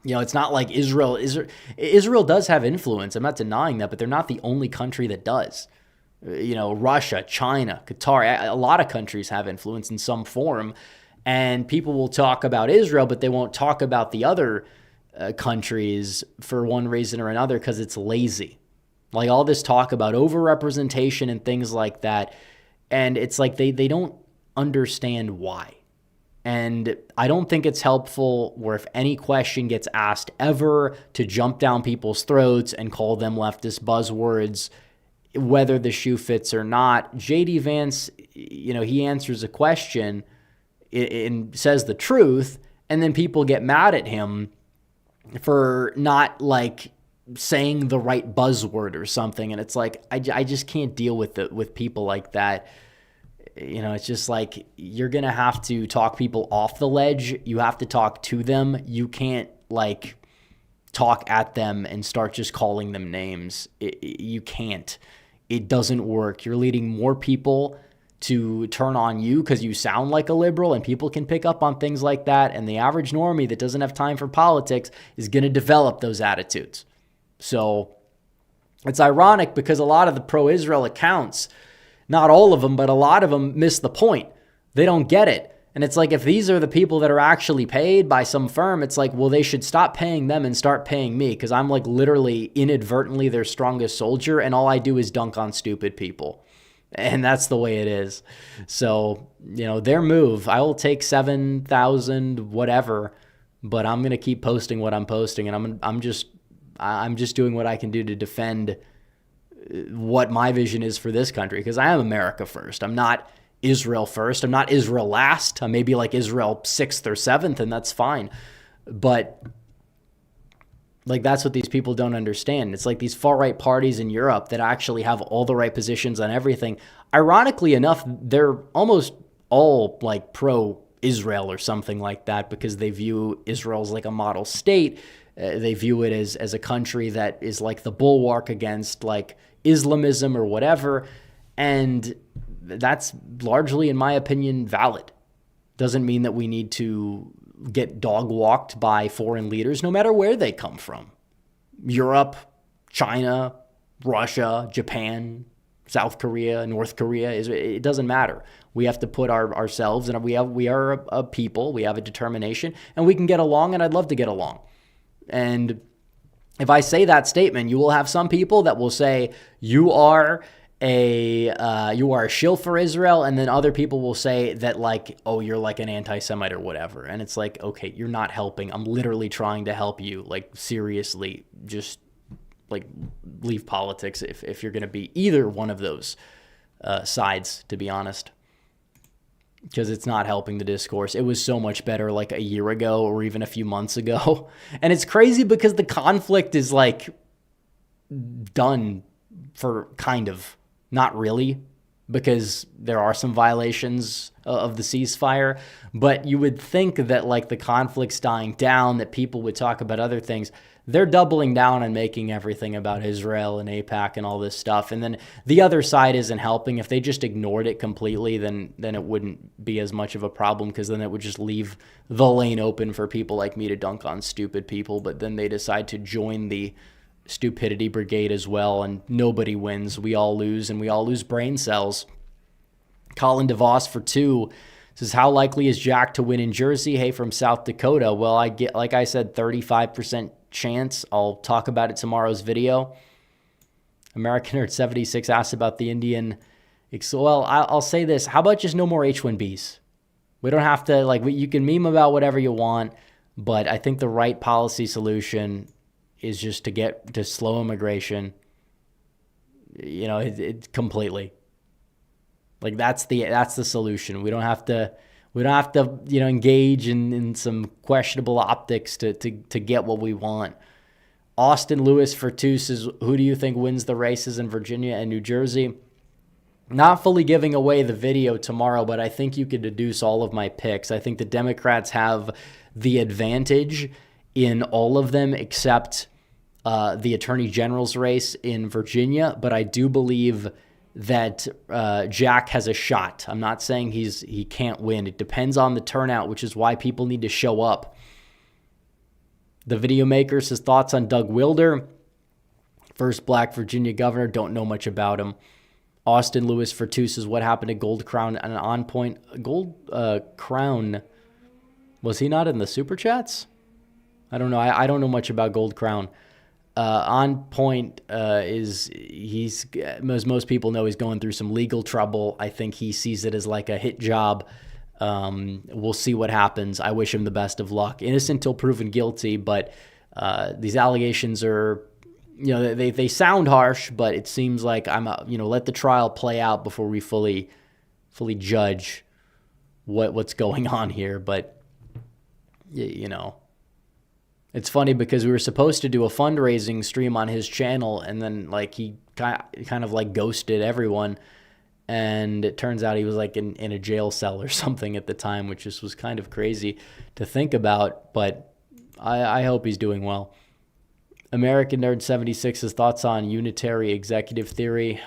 Speaker 3: It's not like Israel does have influence. I'm not denying that, but they're not the only country that does. Russia, China, Qatar, a lot of countries have influence in some form, and people will talk about Israel, but they won't talk about the other countries for one reason or another because it's lazy. Like all this talk about overrepresentation and things like that, and it's like they don't understand why. And I don't think it's helpful where if any question gets asked ever to jump down people's throats and call them leftist buzzwords, whether the shoe fits or not. J.D. Vance, he answers a question and says the truth, and then people get mad at him for not like saying the right buzzword or something. And it's like, I just can't deal with people like that. It's just like, you're going to have to talk people off the ledge. You have to talk to them. You can't talk at them and start just calling them names. You can't. It doesn't work. You're leading more people to turn on you because you sound like a liberal, and people can pick up on things like that. And the average normie that doesn't have time for politics is going to develop those attitudes. So it's ironic because a lot of the pro-Israel accounts, not all of them, but a lot of them miss the point. They don't get it. And it's like, if these are the people that are actually paid by some firm, it's like, well, they should stop paying them and start paying me, because I'm like literally inadvertently their strongest soldier, and all I do is dunk on stupid people. And that's the way it is. So, their move, I will take 7,000 whatever, but I'm going to keep posting what I'm posting, and I'm just doing what I can do to defend what my vision is for this country, because I am America first. I'm not Israel first. I'm not Israel last. I may be like Israel 6th or 7th, and that's fine. But like, that's what these people don't understand. It's like these far-right parties in Europe that actually have all the right positions on everything. Ironically enough, they're almost all like pro-Israel or something like that, because they view Israel as like a model state. They view it as a country that is like the bulwark against like Islamism or whatever. And that's largely, in my opinion, valid. Doesn't mean that we need to get dog walked by foreign leaders, no matter where they come from. Europe, China, Russia, Japan, South Korea, North Korea, it doesn't matter. We have to put ourselves, and we are a people, we have a determination, and we can get along, and I'd love to get along. And if I say that statement, you will have some people that will say you are a shill for Israel, and then other people will say that like, oh, you're like an anti-Semite or whatever. And it's like, okay, you're not helping. I'm literally trying to help you. Like, seriously, just like leave politics if you're going to be either one of those sides, to be honest, because it's not helping the discourse. It was so much better like a year ago or even a few months ago. And it's crazy because the conflict is like done for kind of. Not really, because there are some violations of the ceasefire, but you would think that like the conflict's dying down, that people would talk about other things. They're doubling down and making everything about Israel and AIPAC and all this stuff. And then the other side isn't helping. If they just ignored it completely, then it wouldn't be as much of a problem, because then it would just leave the lane open for people like me to dunk on stupid people. But then they decide to join the stupidity brigade as well, and nobody wins. We all lose, and we all lose brain cells. Colin DeVos for 2 says, how likely is Jack to win in Jersey? Hey, from South Dakota. Well, I get, like I said, 35% chance. I'll talk about it tomorrow's video. American Nerd 76 asked about the Indian. Well, I'll say this. How about just no more H-1Bs? We don't have to, like, you can meme about whatever you want, but I think the right policy solution is just to slow immigration, it completely. Like, that's the solution. We don't have to engage in some questionable optics to get what we want. Austin Lewis for 2 says, who do you think wins the races in Virginia and New Jersey? Not fully giving away the video tomorrow, but I think you could deduce all of my picks. I think the Democrats have the advantage in all of them except the Attorney General's race in Virginia, but I do believe that Jack has a shot. I'm not saying he can't win. It depends on the turnout, which is why people need to show up. The video maker says, thoughts on Doug Wilder, first black Virginia governor. Don't know much about him. Austin Lewis for 2 says, what happened to Gold Crown and On Point? Gold Crown, was he not in the Super Chats? I don't know. I don't know much about Gold Crown. On Point as most people know, he's going through some legal trouble. I think he sees it as like a hit job. We'll see what happens. I wish him the best of luck. Innocent till proven guilty, but these allegations are, they sound harsh, but it seems like let the trial play out before we fully judge what's going on here. But it's funny because we were supposed to do a fundraising stream on his channel, and then like he kind of like ghosted everyone, and it turns out he was like in a jail cell or something at the time, which just was kind of crazy to think about. But I hope he's doing well. American Nerd 76's thoughts on unitary executive theory.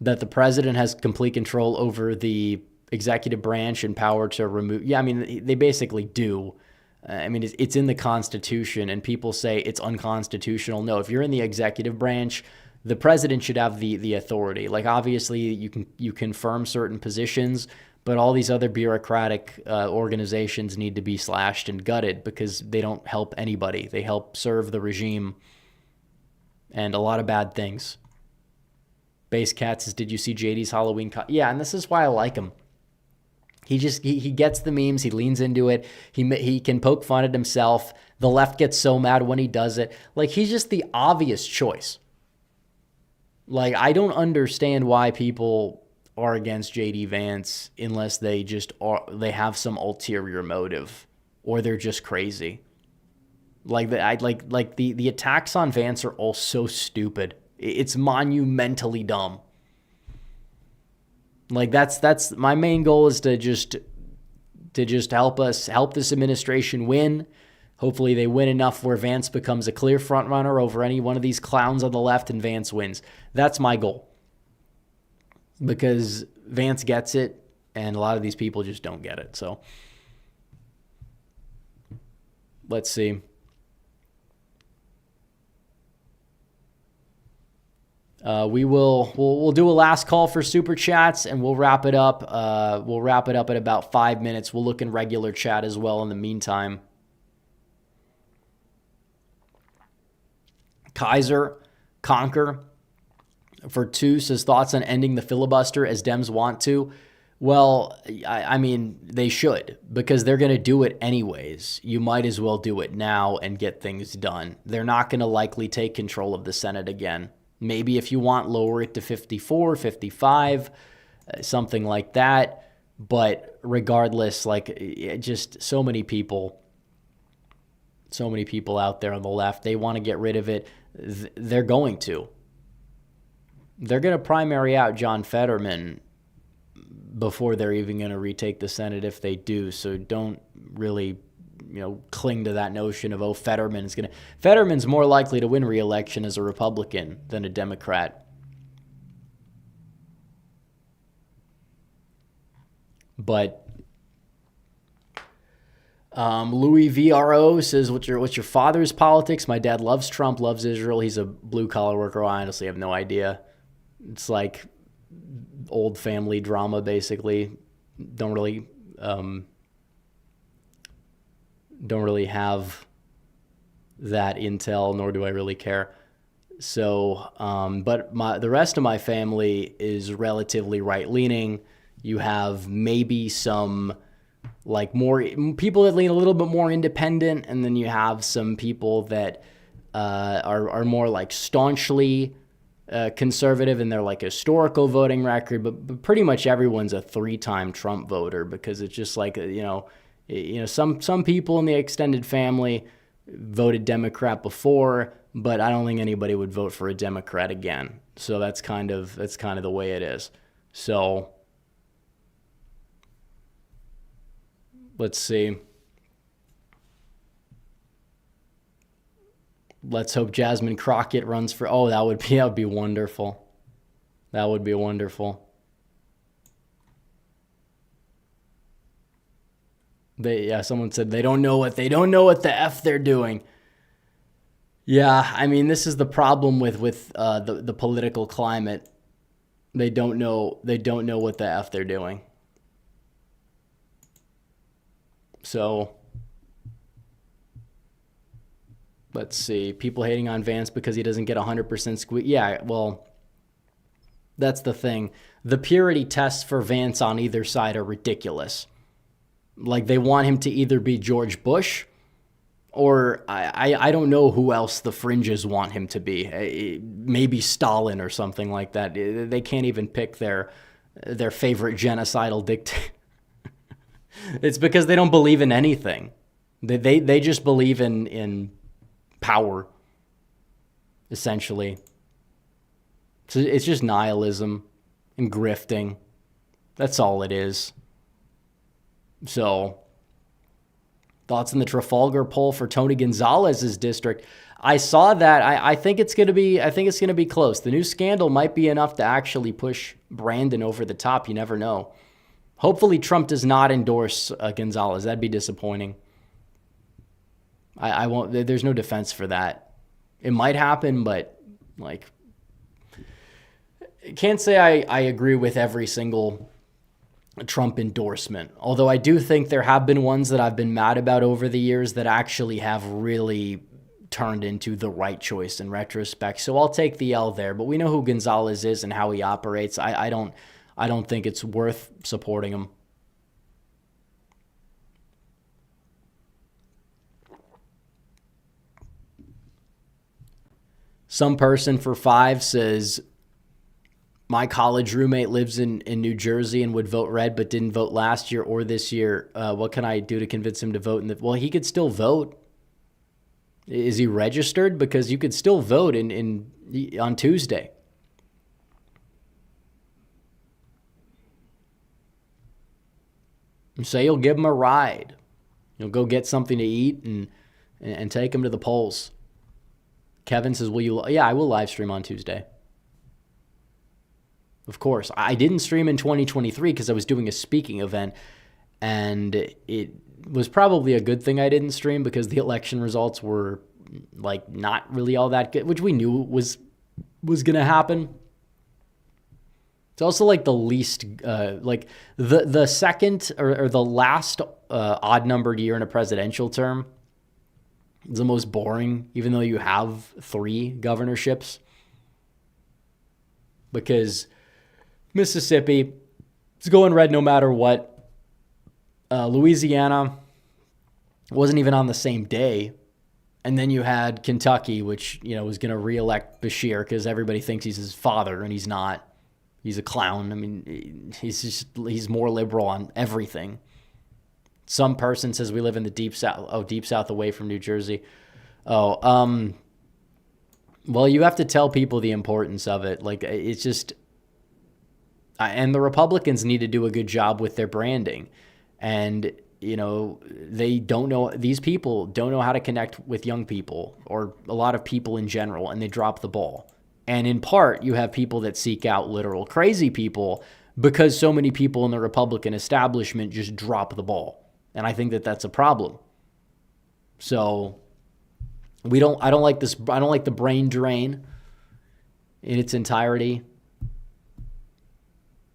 Speaker 3: That the president has complete control over the executive branch and power to remove. Yeah, I mean, they basically do. I mean, it's in the Constitution, and people say it's unconstitutional. No, if you're in the executive branch, the president should have the authority. Like, obviously, you confirm certain positions, but all these other bureaucratic organizations need to be slashed and gutted because they don't help anybody. They help serve the regime and a lot of bad things. Base Cat says, did you see JD's Halloween? Yeah, and this is why I like him. He gets the memes. He leans into it. He can poke fun at himself. The left gets so mad when he does it. Like, he's just the obvious choice. Like, I don't understand why people are against JD Vance unless they they have some ulterior motive or they're just crazy. Like the attacks on Vance are all so stupid. It's monumentally dumb. Like, that's my main goal is to just help this administration win. Hopefully they win enough where Vance becomes a clear front runner over any one of these clowns on the left and Vance wins. That's my goal. Because Vance gets it and a lot of these people just don't get it. So let's see. We'll do a last call for super chats and we'll wrap it up. We'll wrap it up at about 5 minutes. We'll look in regular chat as well in the meantime. Kaiser Conquer for 2 says thoughts on ending the filibuster as Dems want to. Well, I mean, they should because they're going to do it anyways. You might as well do it now and get things done. They're not going to likely take control of the Senate again. Maybe if you want, lower it to 54, 55, something like that. But regardless, like, just so many people out there on the left, they want to get rid of it. They're going to. They're going to primary out John Fetterman before they're even going to retake the Senate if they do. So don't really cling to that notion of, Fetterman's more likely to win re-election as a Republican than a Democrat. But Louis VRO says, what's your father's politics? My dad loves Trump, loves Israel. He's a blue-collar worker. I honestly have no idea. It's like old family drama, basically. Don't really have that intel, nor do I really care. So, but the rest of my family is relatively right-leaning. You have maybe some more people that lean a little bit more independent, and then you have some people that are more like staunchly conservative in their historical voting record. But pretty much everyone's a 3-time Trump voter because it's just some people in the extended family voted Democrat before, but I don't think anybody would vote for a Democrat again. So that's kind of the way it is. So let's see. Let's hope Jasmine Crockett runs for. Oh, that would be wonderful. That would be wonderful. Someone said they don't know what the F they're doing. Yeah, I mean, this is the problem with the political climate. They don't know what the F they're doing. So let's see. People hating on Vance because he doesn't get 100% squeak. Yeah, well, that's the thing. The purity tests for Vance on either side are ridiculous. Like, they want him to either be George Bush or I don't know who else the fringes want him to be. Maybe Stalin or something like that. They can't even pick their favorite genocidal dictator. It's because they don't believe in anything. They just believe in power, essentially. So it's just nihilism and grifting. That's all it is. So Thoughts on the Trafalgar poll for Tony Gonzalez's district? I saw that. I think it's going to be. I think it's going to be close. The new scandal might be enough to actually push Brandon over the top. You never know. Hopefully, Trump does not endorse Gonzalez. That'd be disappointing. I won't. There's no defense for that. It might happen, but like, can't say I agree with every single Trump endorsement. Although I do think there have been ones that I've been mad about over the years that actually have really turned into the right choice in retrospect. So I'll take the L there, but we know who Gonzalez is and how he operates. I don't think it's worth supporting him. Some person for 5 says, my college roommate lives in New Jersey and would vote red, but didn't vote last year or this year. What can I do to convince him to vote? Well, he could still vote. Is he registered? Because you could still vote on Tuesday. Say you'll give him a ride. You'll go get something to eat and take him to the polls. Kevin says, will you? Yeah, I will live stream on Tuesday. Of course. I didn't stream in 2023 because I was doing a speaking event, and it was probably a good thing I didn't stream because the election results were like not really all that good, which we knew was going to happen. It's also like the least, like the second or the last odd numbered year in a presidential term is the most boring, even though you have 3 governorships. Because Mississippi is going red no matter what. Louisiana wasn't even on the same day. And then you had Kentucky, which, was going to reelect Bashir because everybody thinks he's his father, and he's not. He's a clown. I mean, he's more liberal on everything. Some person says we live in the deep south. Oh, deep south away from New Jersey. Well, you have to tell people the importance of it. Like, it's just, and the Republicans need to do a good job with their branding. And, they don't know, these people don't know how to connect with young people or a lot of people in general, and they drop the ball. And in part, you have people that seek out literal crazy people because so many people in the Republican establishment just drop the ball. And I think that that's a problem. So I don't like this. I don't like the brain drain in its entirety.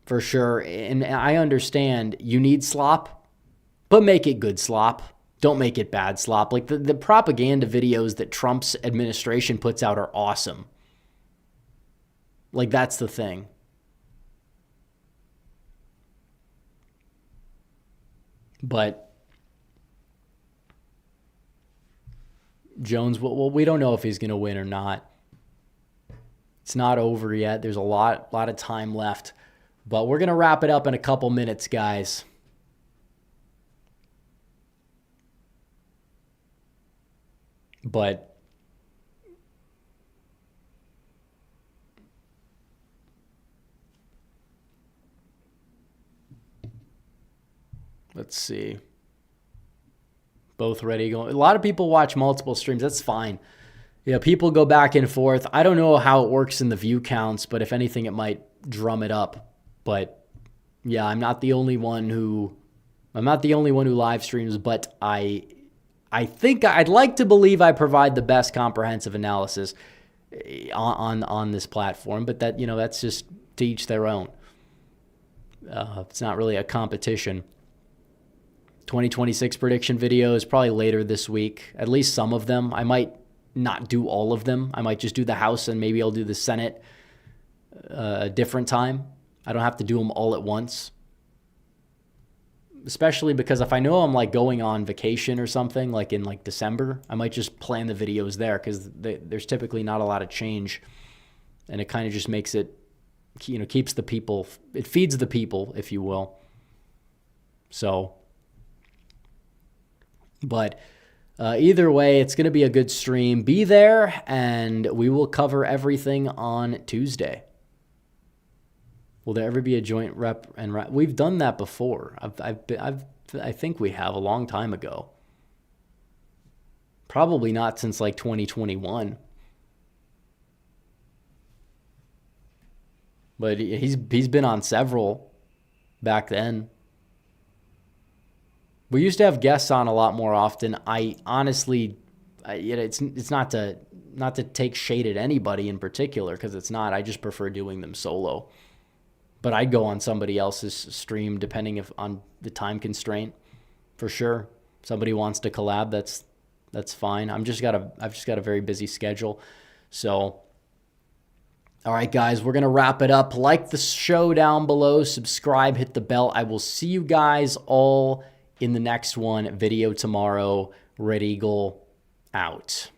Speaker 3: For sure. And I understand you need slop, but make it good slop. Don't make it bad slop. Like the propaganda videos that Trump's administration puts out are awesome. Like, that's the thing. But Jones, well, we don't know if he's going to win or not. It's not over yet. There's a lot of time left. But we're going to wrap it up in a couple minutes, guys. But let's see. Both ready going. A lot of people watch multiple streams. That's fine. Yeah, people go back and forth. I don't know how it works in the view counts, but if anything, it might drum it up. But yeah, I'm not the only one who live streams, but I think I'd like to believe I provide the best comprehensive analysis on this platform, but that, that's just to each their own. It's not really a competition. 2026 prediction videos probably later this week, at least some of them. I might not do all of them. I might just do the House, and maybe I'll do the Senate a different time. I don't have to do them all at once. Especially because if I know I'm like going on vacation or something, like in like December, I might just plan the videos there because there's typically not a lot of change, and it kind of just makes it, keeps the people, it feeds the people, if you will. So, but either way, it's going to be a good stream. Be there, and we will cover everything on Tuesday. Will there ever be a joint rep and rep? We've done that before. I think we have a long time ago. Probably not since like 2021. But he's been on several back then. We used to have guests on a lot more often. I honestly, it's not to take shade at anybody in particular, because it's not. I just prefer doing them solo. But I'd go on somebody else's stream depending on the time constraint, for sure. Somebody wants to collab, that's fine. I've just got a very busy schedule. So, all right, guys, we're going to wrap it up. Like the show down below, subscribe, hit the bell. I will see you guys all in the next one. Video tomorrow. Red Eagle out.